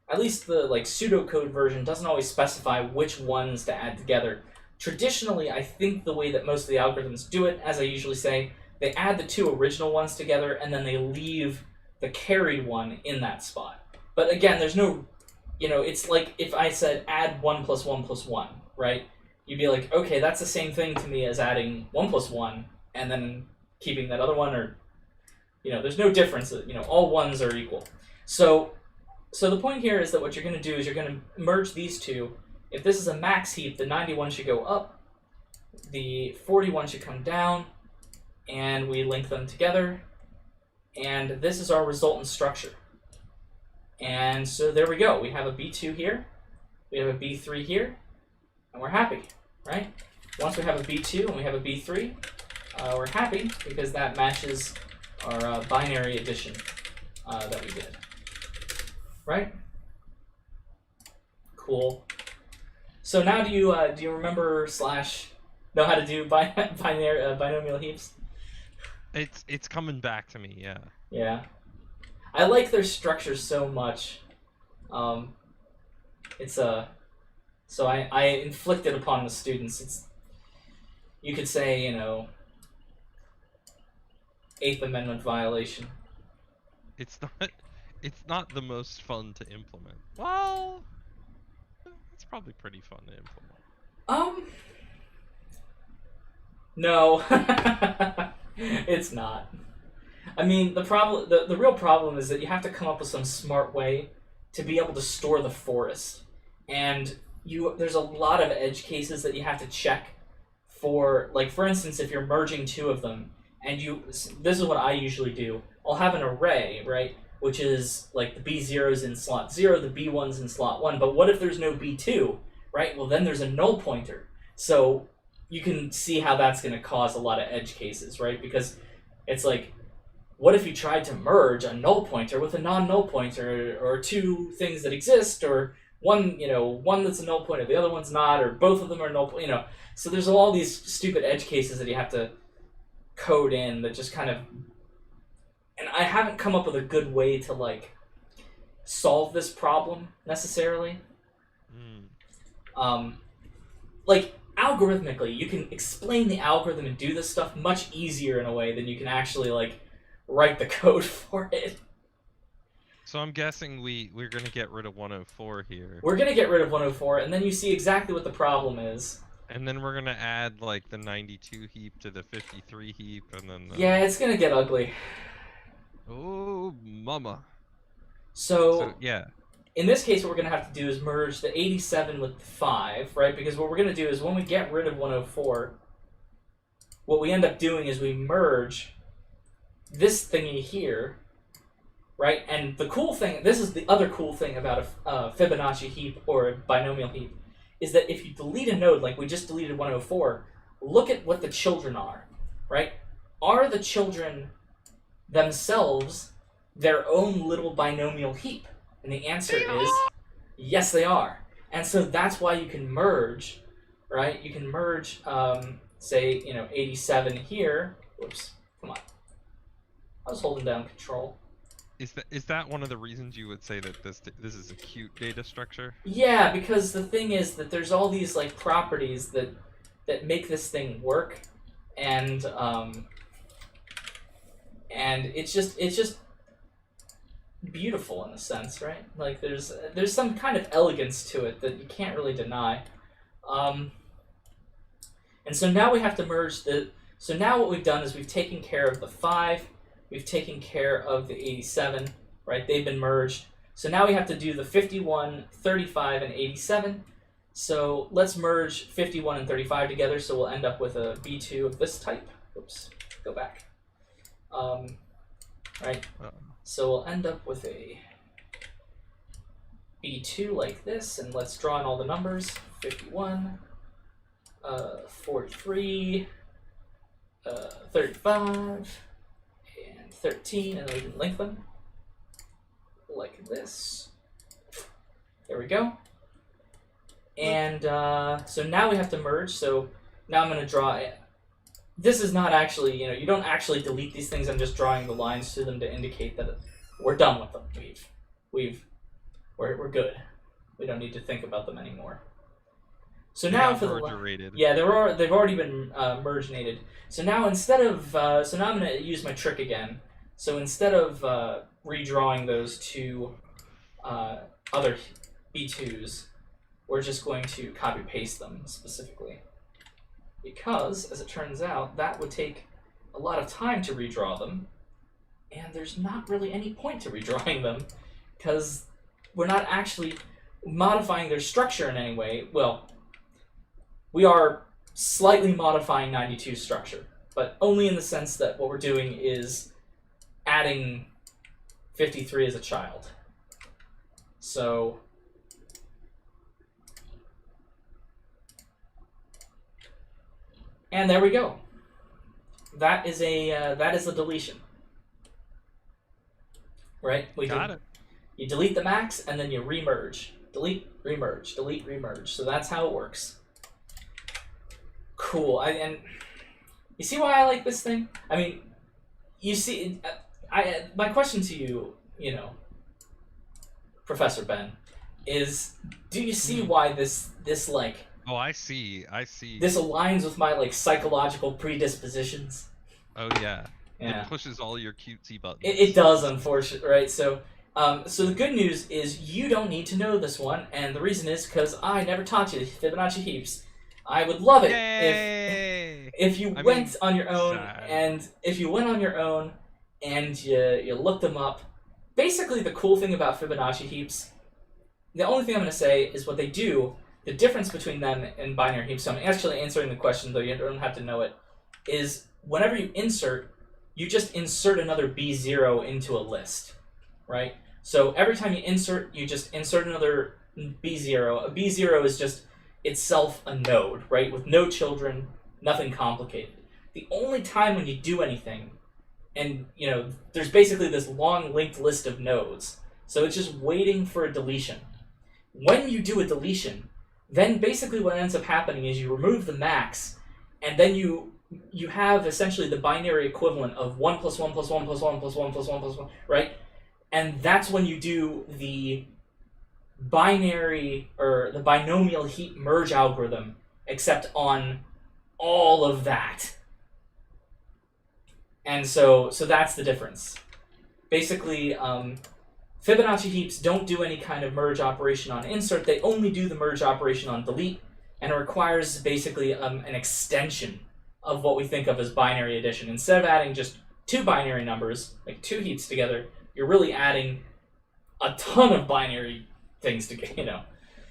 at least the pseudocode version doesn't always specify which ones to add together. Traditionally, I think the way that most of the algorithms do it, as I usually say, they add the 2 original ones together and then they leave the carried one in that spot. But again, there's no, it's like if I said add 1 plus 1 plus 1, right? You'd be like, okay, that's the same thing to me as adding 1 plus 1 and then keeping that other one, or, there's no difference. All ones are equal. So the point here is that what you're going to do is you're going to merge these two. If this is a max heap, the 91 should go up, the 41 should come down, and we link them together. And this is our resultant structure. And so there we go. We have a B2 here, we have a B3 here, and we're happy, right? Once we have a B2 and we have a B3, we're happy because that matches our binary addition that we did, right? Cool. So now do you remember / know how to do binomial heaps? It's coming back to me, yeah. Yeah. I like their structure so much. So I inflict it upon the students. You could say, 8th Amendment violation. It's not the most fun to implement. Well, it's probably pretty fun to implement. No. It's not. I mean, the real problem is that you have to come up with some smart way to be able to store the forest. And there's a lot of edge cases that you have to check for, for instance, if you're merging 2 of them, and this is what I usually do. I'll have an array, right, which is the B0's in slot 0, the B1's in slot 1, but what if there's no B2, right? Well, then there's a null pointer. So you can see how that's going to cause a lot of edge cases, right? Because it's what if you tried to merge a null pointer with a non-null pointer, or 2 things that exist, or one that's a null pointer, the other one's not, or both of them are null, So there's all these stupid edge cases that you have to code in that just kind of, and I haven't come up with a good way to solve this problem necessarily. Algorithmically, you can explain the algorithm and do this stuff much easier in a way than you can actually write the code for it. So I'm guessing we're gonna get rid of 104 here. We're gonna get rid of 104, and then you see exactly what the problem is. And then we're gonna add the 92 heap to the 53 heap, and then Yeah, it's gonna get ugly. Oh, mama. So yeah. in this case, what we're going to have to do is merge the 87 with the 5, right? Because what we're going to do is when we get rid of 104, what we end up doing is we merge this thingy here, right? And the cool thing, this is the other cool thing about a Fibonacci heap or a binomial heap, is that if you delete a node, like we just deleted 104, look at what the children are, right? Are the children themselves their own little binomial heap? And the answer is yes, they are. And so that's why you can merge, right? You can merge, say, 87 here. Whoops, come on. I was holding down control. Is that one of the reasons you would say that this is a cute data structure? Yeah, because the thing is that there's all these like properties that make this thing work, and it's just beautiful in a sense, right? Like there's some kind of elegance to it that you can't really deny. And so now we have to merge so now what we've done is we've taken care of the 5, we've taken care of the 87, right? They've been merged. So now we have to do the 51, 35, and 87. So let's merge 51 and 35 together, so we'll end up with a B2 of this type. Oops, go back. Right? So we'll end up with a B2 like this, and let's draw in all the numbers. 51, 43, 35, and 13, and then we can link them like this. There we go. And so now we have to merge, so now I'm going to draw it. This is not actually, you don't actually delete these things. I'm just drawing the lines to them to indicate that we're done with them. We're good. We don't need to think about them anymore. So now for the they've already been merginated. So now instead of so now I'm going to use my trick again. So instead of redrawing those two other B2s, we're just going to copy paste them specifically. Because, as it turns out, that would take a lot of time to redraw them, and there's not really any point to redrawing them, because we're not actually modifying their structure in any way. Well, we are slightly modifying 92's structure, but only in the sense that what we're doing is adding 53 as a child. So and there we go. That is a deletion, right? Got it. You delete the max and then you remerge. Delete, remerge, delete, remerge. So that's how it works. Cool. And you see why I like this thing? I mean, you see, my question to you, Professor Ben, is: do you see why this like? Oh, I see. This aligns with my psychological predispositions. Oh yeah. It pushes all your cutesy buttons. It does, unfortunately, right? So, so the good news is you don't need to know this one, and the reason is because I never taught you Fibonacci heaps. I would love it if you went on your own, and if you went on your own and you looked them up. Basically, the cool thing about Fibonacci heaps, the only thing I'm going to say is what they do. The difference between them and binary heaps, so I'm actually answering the question, though you don't have to know it, is whenever you insert, you just insert another B0 into a list, right? So every time you insert, you just insert another B0. A B0 is just itself a node, right? With no children, nothing complicated. The only time when you do anything, and there's basically this long linked list of nodes, so it's just waiting for a deletion. When you do a deletion, then basically what ends up happening is you remove the max, and then you have essentially the binary equivalent of 1 plus 1 plus 1 plus 1 plus 1 plus 1 plus 1, right? And that's when you do the binary, or the binomial heap merge algorithm, except on all of that. And so that's the difference. Basically, Fibonacci heaps don't do any kind of merge operation on insert. They only do the merge operation on delete, and it requires basically an extension of what we think of as binary addition. Instead of adding just two binary numbers, like two heaps together, you're really adding a ton of binary things to get,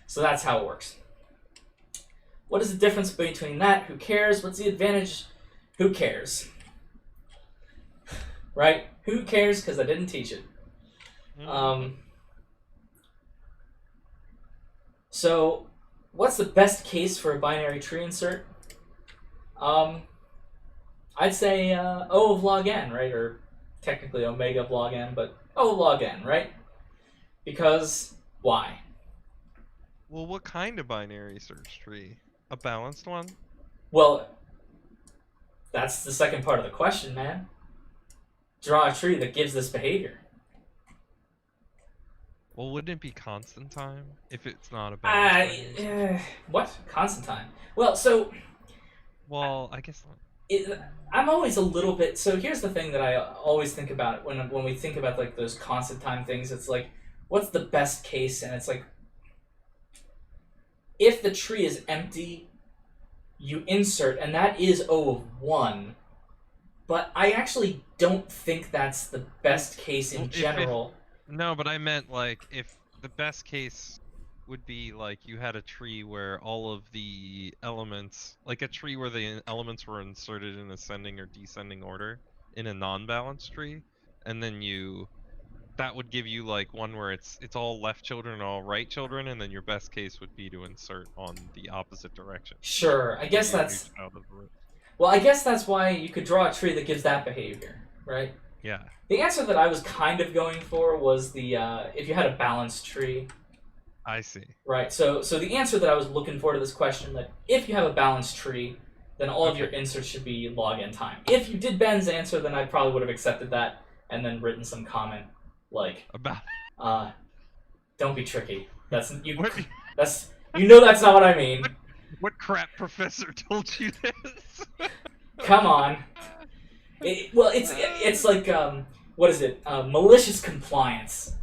So that's how it works. What is the difference between that? Who cares? What's the advantage? Who cares? Right? Who cares? Because I didn't teach it. So, what's the best case for a binary tree insert? I'd say O of log n, right? Or technically omega of log n, but O of log n, right? Because why? Well, what kind of binary search tree? A balanced one? Well, that's the second part of the question, man. Draw a tree that gives this behavior. Well, wouldn't it be constant time if it's not a balanced what? Constant time? Well, so... Well, I guess... I'm always a little bit... So here's the thing that I always think about when we think about like those constant time things. It's like, what's the best case? And it's like, if the tree is empty, you insert, and that is O of 1. But I actually don't think that's the best case in general. No, but I meant like if the best case would be like you had a tree where all of the elements, like a tree where the elements were inserted in ascending or descending order in a non-balanced tree, and then that would give you like one where it's all left children and all right children, and then your best case would be to insert on the opposite direction. Sure, I guess that's... Well, I guess that's why you could draw a tree that gives that behavior, right? Yeah. The answer that I was kind of going for was the if you had a balanced tree. I see. Right. So the answer that I was looking for to this question, that if you have a balanced tree, then all of your inserts should be log n time. If you did Ben's answer, then I probably would have accepted that and then written some comment like about don't be tricky. That's you. What? That's that's not what I mean. What crap professor told you this? Come on. It's like what is it? Malicious compliance.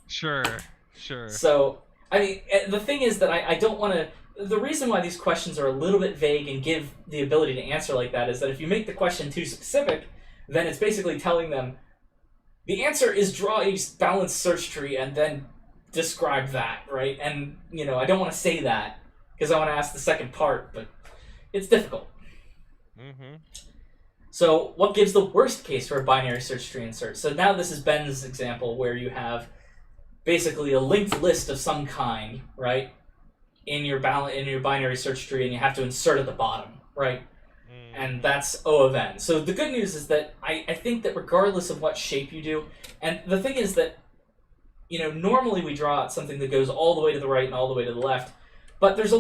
Sure. So I mean, the thing is that I don't want to. The reason why these questions are a little bit vague and give the ability to answer like that is that if you make the question too specific, then it's basically telling them the answer is draw a balanced search tree and then describe that, right? And I don't want to say that because I want to ask the second part, but it's difficult. Mm-hmm. So what gives the worst case for a binary search tree insert? So now this is Ben's example where you have basically a linked list of some kind, right, in your binary search tree, and you have to insert at the bottom, right? And that's O of n. So the good news is that I think that regardless of what shape you do, and the thing is that normally we draw out something that goes all the way to the right and all the way to the left, but there's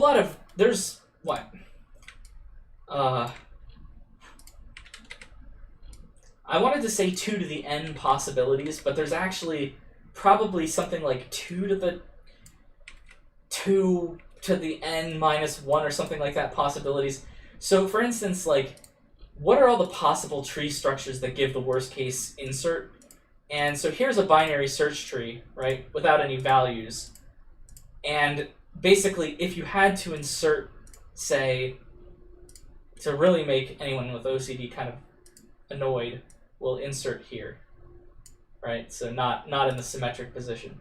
I wanted to say 2 to the n possibilities, but there's actually probably something like 2 to the n minus 1 or something like that possibilities. So for instance, like, what are all the possible tree structures that give the worst case insert? And so here's a binary search tree, right, without any values. And basically, if you had to insert, say, to really make anyone with OCD kind of annoyed, we'll insert here, right? So not in the symmetric position,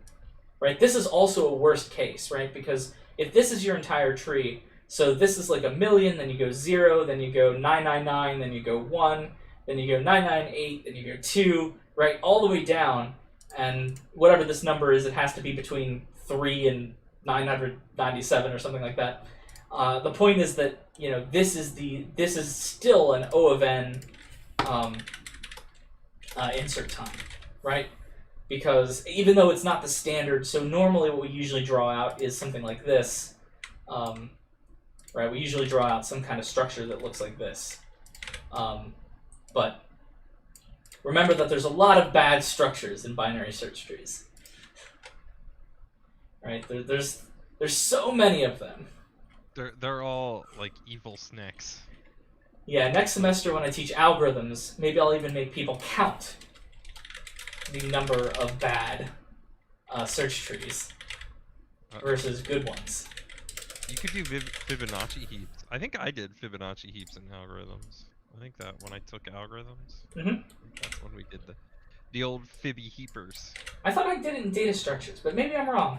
right? This is also a worst case, right? Because if this is your entire tree, so this is like 1,000,000, then you go 0, then you go 999, then you go 1, then you go 998, then you go 2, right? All the way down, and whatever this number is, it has to be between 3 and 997 or something like that. The point is that this is still an O of n insert time, right? Because even though it's not the standard, so normally what we usually draw out is something like this, right? We usually draw out some kind of structure that looks like this, but remember that there's a lot of bad structures in binary search trees, right? There's so many of them. They're all like evil snakes. Yeah, next semester when I teach algorithms, maybe I'll even make people count the number of bad search trees versus good ones. You could do Fibonacci Heaps. I think I did Fibonacci Heaps in algorithms. I think that when I took algorithms, that's when we did The old Fibby Heapers. I thought I did it in data structures, but maybe I'm wrong.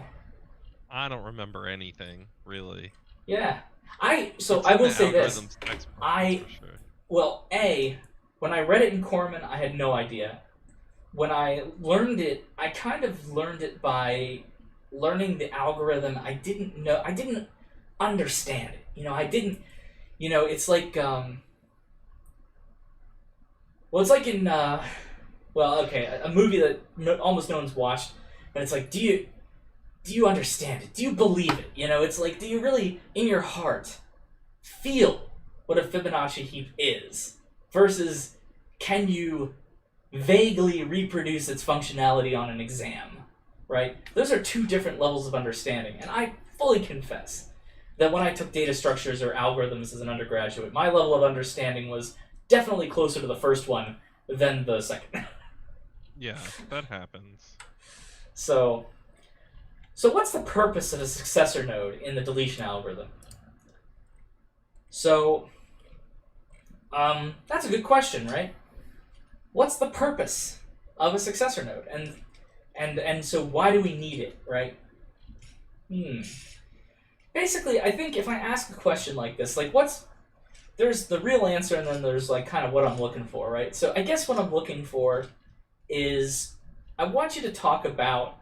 I don't remember anything, really. Yeah. I It's will in the say this. algorithms textbook, I- that's for sure. Well, when I read it in Corman, I had no idea. When I learned it, I kind of learned it by learning the algorithm. I didn't understand it. It's like, it's like in, a movie that almost no one's watched, and it's like, do you understand it? Do you believe it? It's like, do you really, in your heart, feel what a Fibonacci heap is, versus can you vaguely reproduce its functionality on an exam, right? Those are two different levels of understanding, and I fully confess that when I took data structures or algorithms as an undergraduate, my level of understanding was definitely closer to the first one than the second. Yeah, that happens. So what's the purpose of a successor node in the deletion algorithm? So, that's a good question, right? What's the purpose of a successor node? And so why do we need it, right? Basically, I think if I ask a question like this, like there's the real answer and then there's like kind of what I'm looking for, right? So I guess what I'm looking for is I want you to talk about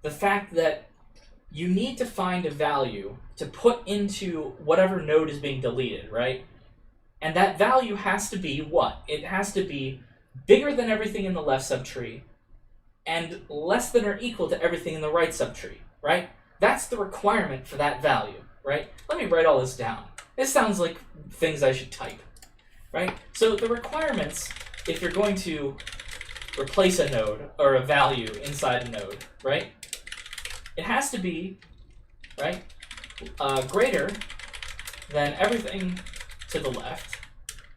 the fact that you need to find a value to put into whatever node is being deleted, right? And that value has to be what? It has to be bigger than everything in the left subtree and less than or equal to everything in the right subtree, right? That's the requirement for that value, right? Let me write all this down. This sounds like things I should type, right? So the requirements, if you're going to replace a node or a value inside a node, right? It has to be, right, greater than everything to the left.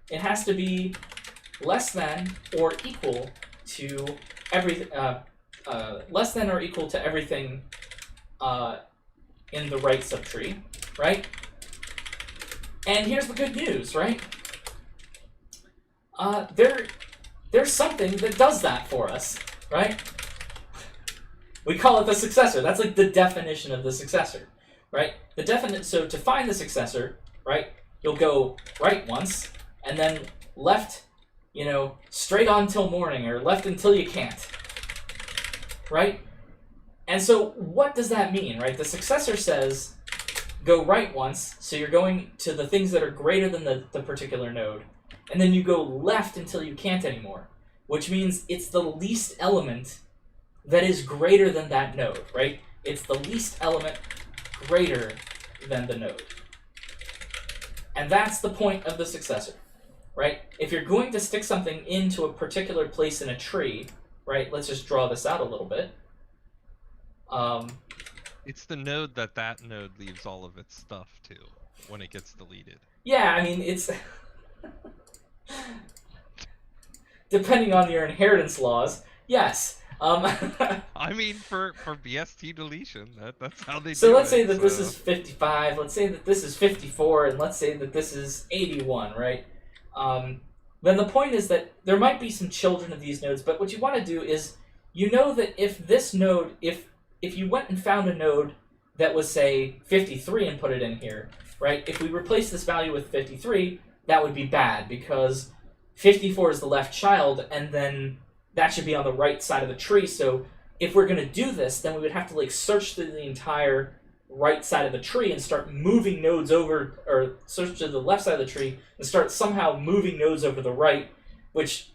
It has to be less than or equal to everything. Less than or equal to everything in the right subtree, right? And here's the good news, right? There's something that does that for us, right? We call it the successor. That's like the definition of the successor, right? So to find the successor, right, you'll go right once, and then left, straight on till morning, or left until you can't, right? And so what does that mean, right? The successor says go right once, so you're going to the things that are greater than the particular node, and then you go left until you can't anymore, which means it's the least element that is greater than that node, right? It's the least element greater than the node. And that's the point of the successor, right? If you're going to stick something into a particular place in a tree, right? Let's just draw this out a little bit. It's the node that node leaves all of its stuff to when it gets deleted. Yeah, I mean, it's... Depending on your inheritance laws, yes. I mean, for BST deletion, that's how they do it. So let's say that this is 55, let's say that this is 54, and let's say that this is 81, right? Then the point is that there might be some children of these nodes, but what you want to do is, that if this node, if you went and found a node that was, say, 53 and put it in here, right? If we replace this value with 53, that would be bad, because 54 is the left child, and then that should be on the right side of the tree. So if we're going to do this, then we would have to search through the entire right side of the tree and start moving nodes over, or search to the left side of the tree and start somehow moving nodes over the right, which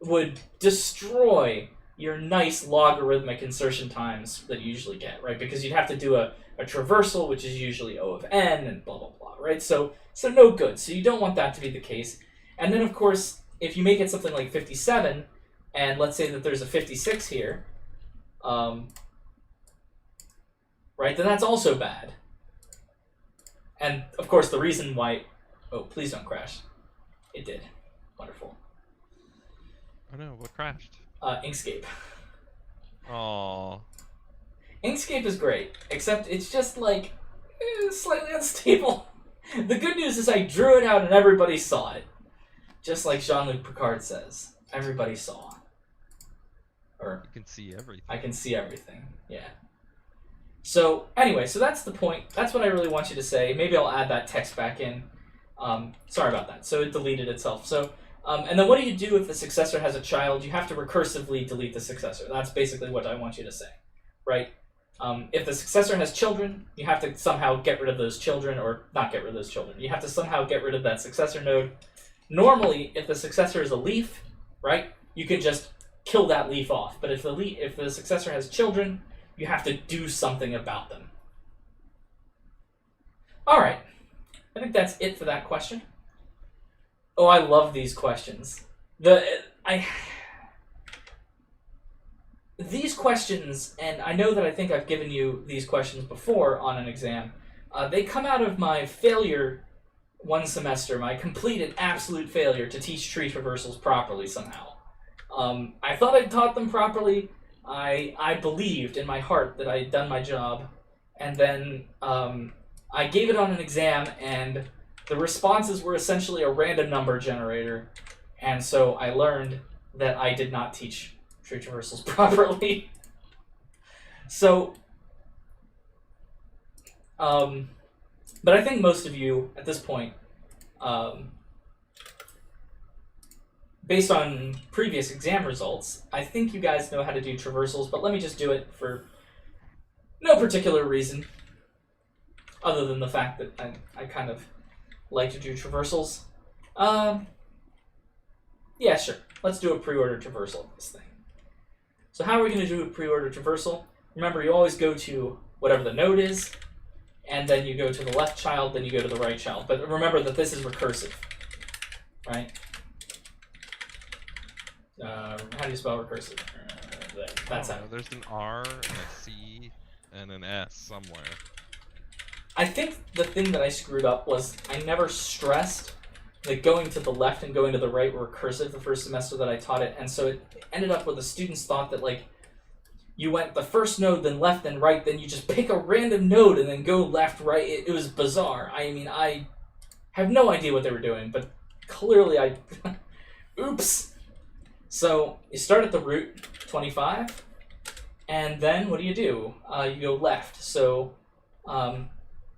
would destroy your nice logarithmic insertion times that you usually get, right? Because you'd have to do a traversal, which is usually O of n, and blah, blah, blah, right? So no good. So you don't want that to be the case. And then, of course, if you make it something like 57, and let's say that there's a 56 here, right, then that's also bad. And, of course, the reason why... Oh, please don't crash. It did. Wonderful. Oh no, what crashed? Inkscape. Aww. Inkscape is great, except it's just, slightly unstable. The good news is I drew it out and everybody saw it. Just like Jean-Luc Picard says. everybody saw. Or You can see everything. I can see everything, yeah. So, anyway, so that's the point. That's what I really want you to say. Maybe I'll add that text back in. Sorry about that. So it deleted itself. So, and then what do you do if the successor has a child? You have to recursively delete the successor. That's basically what I want you to say, right? If the successor has children, you have to somehow get rid of those children, or not get rid of those children. You have to somehow get rid of that successor node. Normally, if the successor is a leaf, right, you can just kill that leaf off. But if the successor has children, you have to do something about them. All right. I think that's it for that question. Oh, I love these questions. These questions, and I know that I think I've given you these questions before on an exam, they come out of my failure one semester, my complete and absolute failure to teach tree traversals properly somehow. I thought I'd taught them properly. I believed in my heart that I had done my job, and then I gave it on an exam, and the responses were essentially a random number generator, and so I learned that I did not teach tree traversals properly. So, but I think most of you at this point, based on previous exam results, I think you guys know how to do traversals, but let me just do it for no particular reason, other than the fact that I kind of like to do traversals. Yeah, sure. Let's do a pre-order traversal of this thing. So how are we going to do a pre-order traversal? Remember, you always go to whatever the node is, and then you go to the left child, then you go to the right child. But remember that this is recursive, right? How do you spell recursive? That's how. There's an R and a C and an S somewhere. I think the thing that I screwed up was I never stressed that going to the left and going to the right were recursive the first semester that I taught it, and so it ended up with the students thought that, like, you went the first node, then left, then right, then you just pick a random node and then go left, right. It was bizarre. I mean, I have no idea what they were doing, but clearly I... Oops! So, you start at the root, 25, and then what do? You go left. So,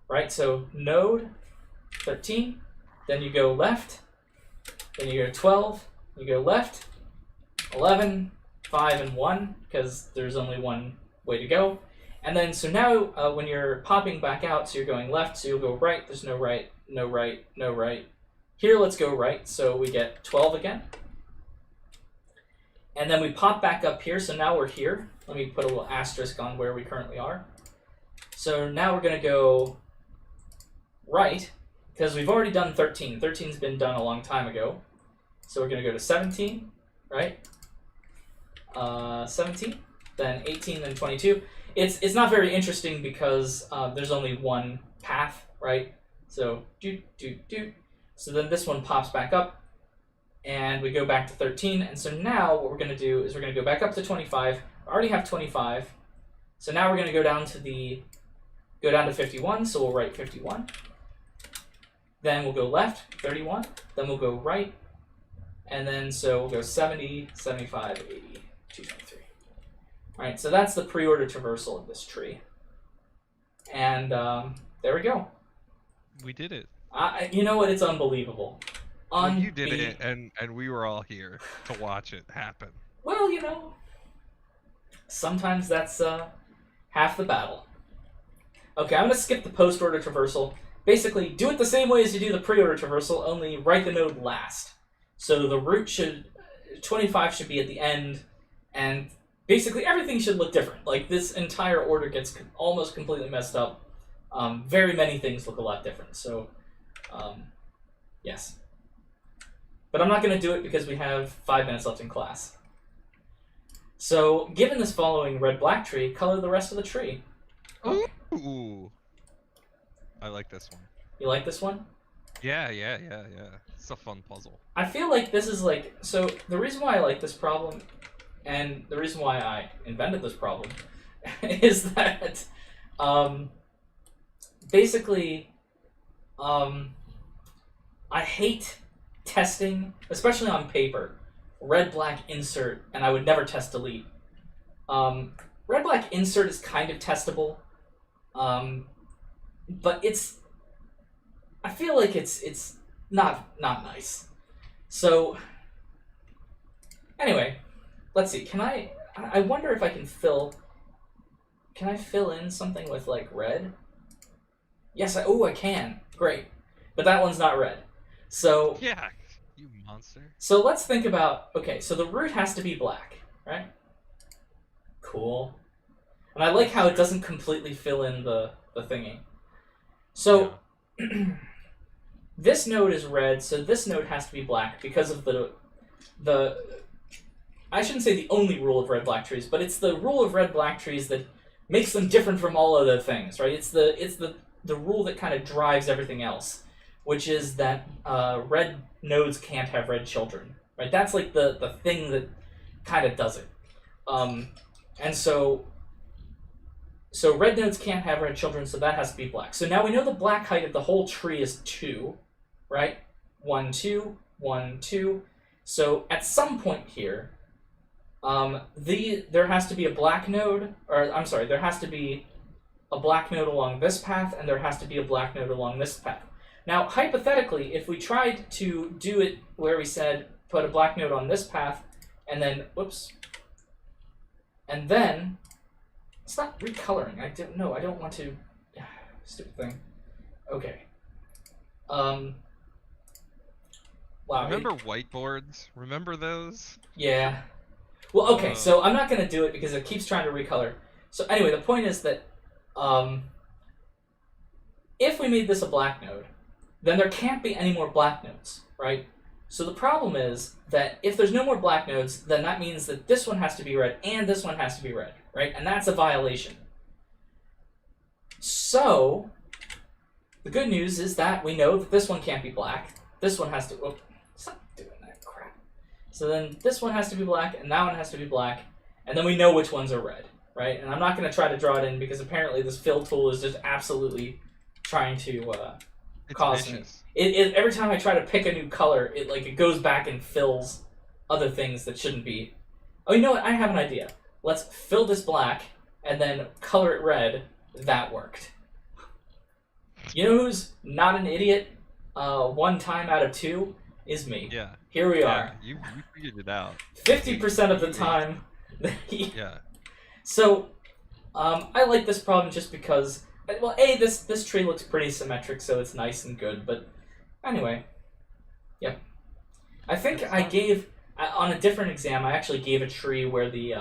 right, so node, 13, then you go left, then you go 12, you go left, 11, 5, and 1, because there's only one way to go. And then, so now, when you're popping back out, so you're going left, so you'll go right, there's no right, no right, no right. Here, let's go right, so we get 12 again. And then we pop back up here, so now we're here. Let me put a little asterisk on where we currently are. So now we're going to go right, because we've already done 13. 13's been done a long time ago. So we're going to go to 17, right? 17, then 18, then 22. It's not very interesting because there's only one path, right? So, So then this one pops back up, and we go back to 13. And so now what we're going to do is we're going to go back up to 25. I already have 25. So now we're going to go down to 51, so we'll write 51. Then we'll go left, 31. Then we'll go right. And then so we'll go 70, 75, 80, 223. All right, so that's the pre-order traversal of this tree. And there we go. We did it. You know what? It's unbelievable. Well, you did it, and we were all here to watch it happen. Well, you know, sometimes that's half the battle. Okay, I'm going to skip the post-order traversal. Basically, do it the same way as you do the pre-order traversal, only write the node last. So the root 25 should be at the end, and basically everything should look different. Like, this entire order gets almost completely messed up. Very many things look a lot different, so, yes. But I'm not going to do it because we have 5 minutes left in class. So, given this following red-black tree, color the rest of the tree. Okay. Ooh. I like this one. You like this one? Yeah. It's a fun puzzle. I feel like this is like... So, the reason why I like this problem, and the reason why I invented this problem, is that, basically, I hate testing, especially on paper, red-black insert, and I would never test delete. Red-black insert is kind of testable, but I feel like it's not nice. So anyway, let's see. I wonder if I can fill in something with like red? Yes, I can. Great. But that one's not red. So yeah, you monster. So let's think about, okay, so the root has to be black, right? Cool. And I like how it doesn't completely fill in the thingy. So this node is red, so this node has to be black because of the I shouldn't say the only rule of red-black trees, but it's the rule of red-black trees that makes them different from all other things, right? It's the rule that kind of drives everything else, which is that red nodes can't have red children, right? That's like the thing that kind of does it. And so red nodes can't have red children, so that has to be black. So now we know the black height of the whole tree is 2, right? 1, 2, 1, 2. So at some point here, there has to be a black node, or I'm sorry, there has to be a black node along this path, and there has to be a black node along this path. Now, hypothetically, if we tried to do it where we said put a black node on this path, and then, whoops, and then, it's not recoloring. I don't want to, stupid thing. Okay. Wow. Remember whiteboards? Remember those? Yeah. Well, okay, so I'm not going to do it because it keeps trying to recolor. So anyway, the point is that if we made this a black node, then there can't be any more black nodes, right? So the problem is that if there's no more black nodes, then that means that this one has to be red and this one has to be red, right? And that's a violation. So the good news is that we know that this one can't be black. This one has to... Oh, stop doing that crap. So then this one has to be black and that one has to be black. And then we know which ones are red, right? And I'm not going to try to draw it in because apparently this fill tool is just absolutely trying to cause me. Every time I try to pick a new color, it goes back and fills other things that shouldn't be. Oh, you know what? I have an idea. Let's fill this black and then color it red. That worked. You know who's not an idiot 1 time out of 2 is me. Yeah. Here we are. You figured it out. 50% of the time. Yeah. So, I like this problem just because, well, this tree looks pretty symmetric, so it's nice and good, but anyway. Yeah. I think I gave, on a different exam, I actually gave a tree where the,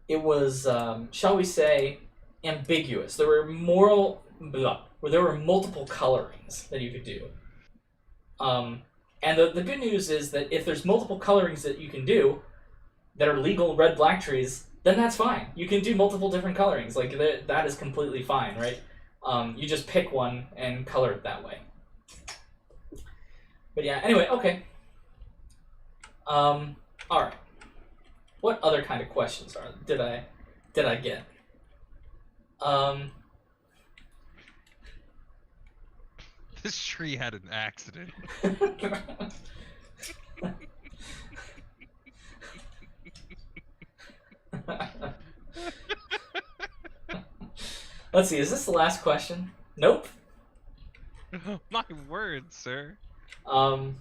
it was, shall we say, ambiguous. There were there were multiple colorings that you could do. And the good news is that if there's multiple colorings that you can do that are legal red-black trees, then that's fine. You can do multiple different colorings. Like, that is completely fine, right? You just pick one and color it that way. But yeah, anyway, okay. Alright. What other kind of questions did I get? This tree had an accident. Let's see, is this the last question? Nope. My word, sir. It'll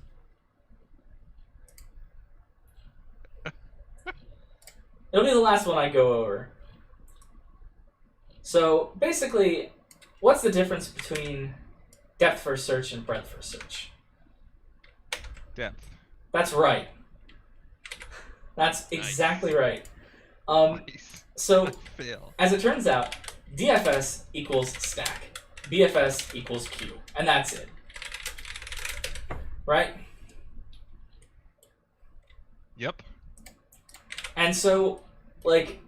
be the last one I go over. So, basically, what's the difference between depth first search and breadth first search? Depth. That's right. That's exactly right. Nice. So, Fail. as it turns out, DFS equals stack. BFS equals Q. And that's it. Right? Yep. And so, like,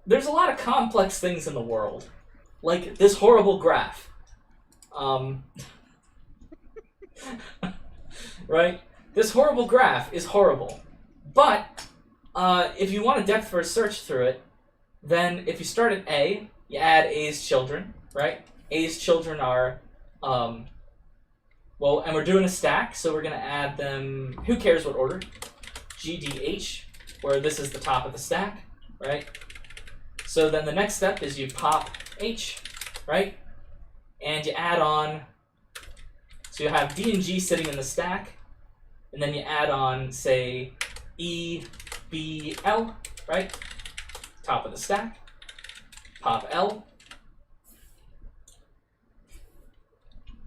there's a lot of complex things in the world. Like this horrible graph. Right? This horrible graph is horrible. But if you want a depth first search through it, then if you start at A, you add A's children, right? A's children are, well, and we're doing a stack, so we're going to add them, who cares what order? HGDH, where this is the top of the stack, right? So then the next step is you pop H, right? And you add on, so you have D and G sitting in the stack, and then you add on, say, E, B, L, right? Top of the stack. Pop L.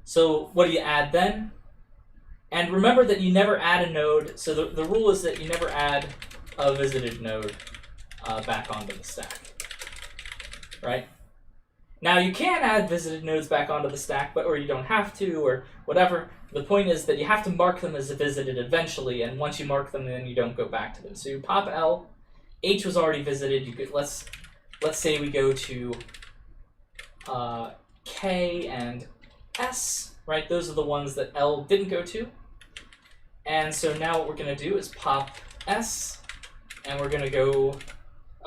So what do you add then? And remember that you never add a node, so the rule is that you never add a visited node back onto the stack, right? Now you can add visited nodes back onto the stack, or you don't have to, or whatever. The point is that you have to mark them as visited eventually, and once you mark them, then you don't go back to them. So you pop L. H was already visited. You could let's say we go to K and S, right? Those are the ones that L didn't go to. And so now what we're going to do is pop S, and we're going to go,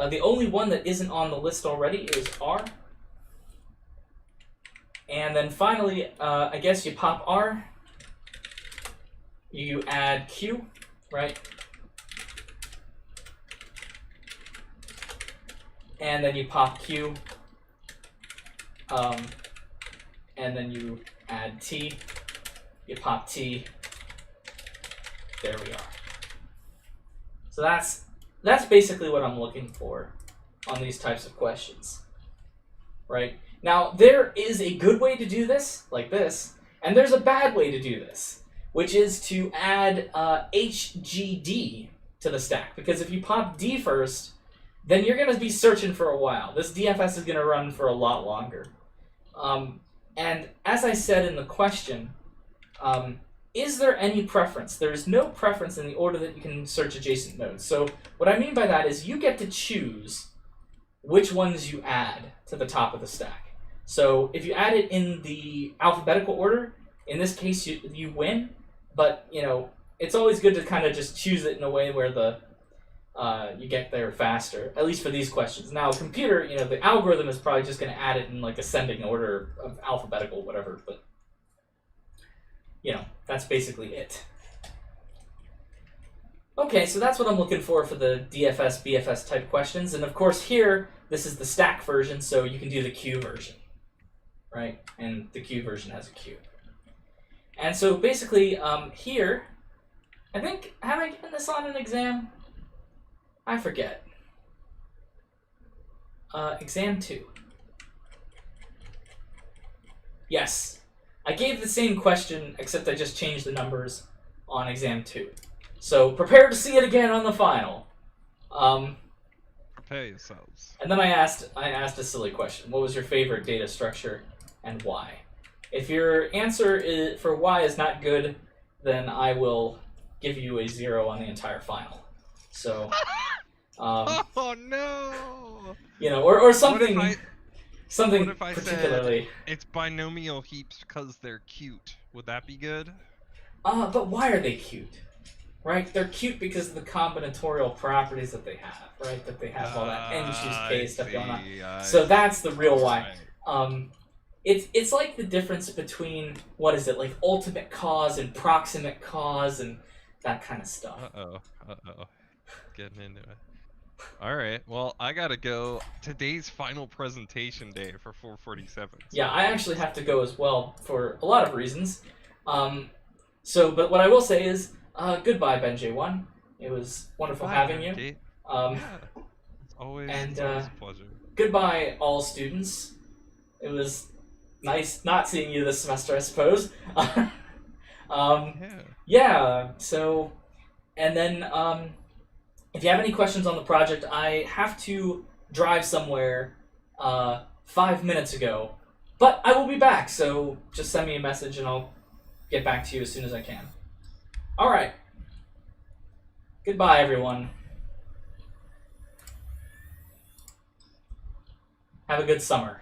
the only one that isn't on the list already is R. And then finally, I guess you pop R, you add Q, right? And then you pop Q, and then you add T, you pop T, there we are. So that's basically what I'm looking for on these types of questions, right? Now, there is a good way to do this, like this, and there's a bad way to do this, which is to add HGD to the stack, because if you pop D first, then you're going to be searching for a while. This DFS is going to run for a lot longer. And as I said in the question, is there any preference? There is no preference in the order that you can search adjacent nodes. So what I mean by that is you get to choose which ones you add to the top of the stack. So if you add it in the alphabetical order, in this case you win, but you know it's always good to kind of just choose it in a way where the you get there faster, at least for these questions. Now, computer, you know, the algorithm is probably just going to add it in like ascending order of alphabetical, whatever, but, you know, that's basically it. Okay, so that's what I'm looking for the DFS, BFS type questions, and of course here, this is the stack version, so you can do the Q version, right? And the Q version has a Q. And so basically, here, I think, have I given this on an exam? I forget. Exam 2. Yes. I gave the same question, except I just changed the numbers on exam 2. So prepare to see it again on the final. Prepare yourselves. And then I asked a silly question. What was your favorite data structure and why? If your answer for why is not good, then I will give you a 0 on the entire final. So, oh no! You know, or something, what if I particularly. Said it's binomial heaps because they're cute. Would that be good? But why are they cute? Right? They're cute because of the combinatorial properties that they have, right? That they have all that n choose k stuff going on. So that's the real why. Right. It's like the difference between, what is it, like ultimate cause and proximate cause and that kind of stuff. Uh-oh. Getting into it. Alright, well, I gotta go. Today's final presentation day for 447. Yeah, I actually have to go as well for a lot of reasons. But what I will say is, goodbye, Ben J1. It was wonderful having you. Yeah. It's always a pleasure. Goodbye, all students. It was nice not seeing you this semester, I suppose. Yeah, so, and then, if you have any questions on the project, I have to drive somewhere 5 minutes ago, but I will be back, so just send me a message and I'll get back to you as soon as I can. All right. Goodbye, everyone. Have a good summer.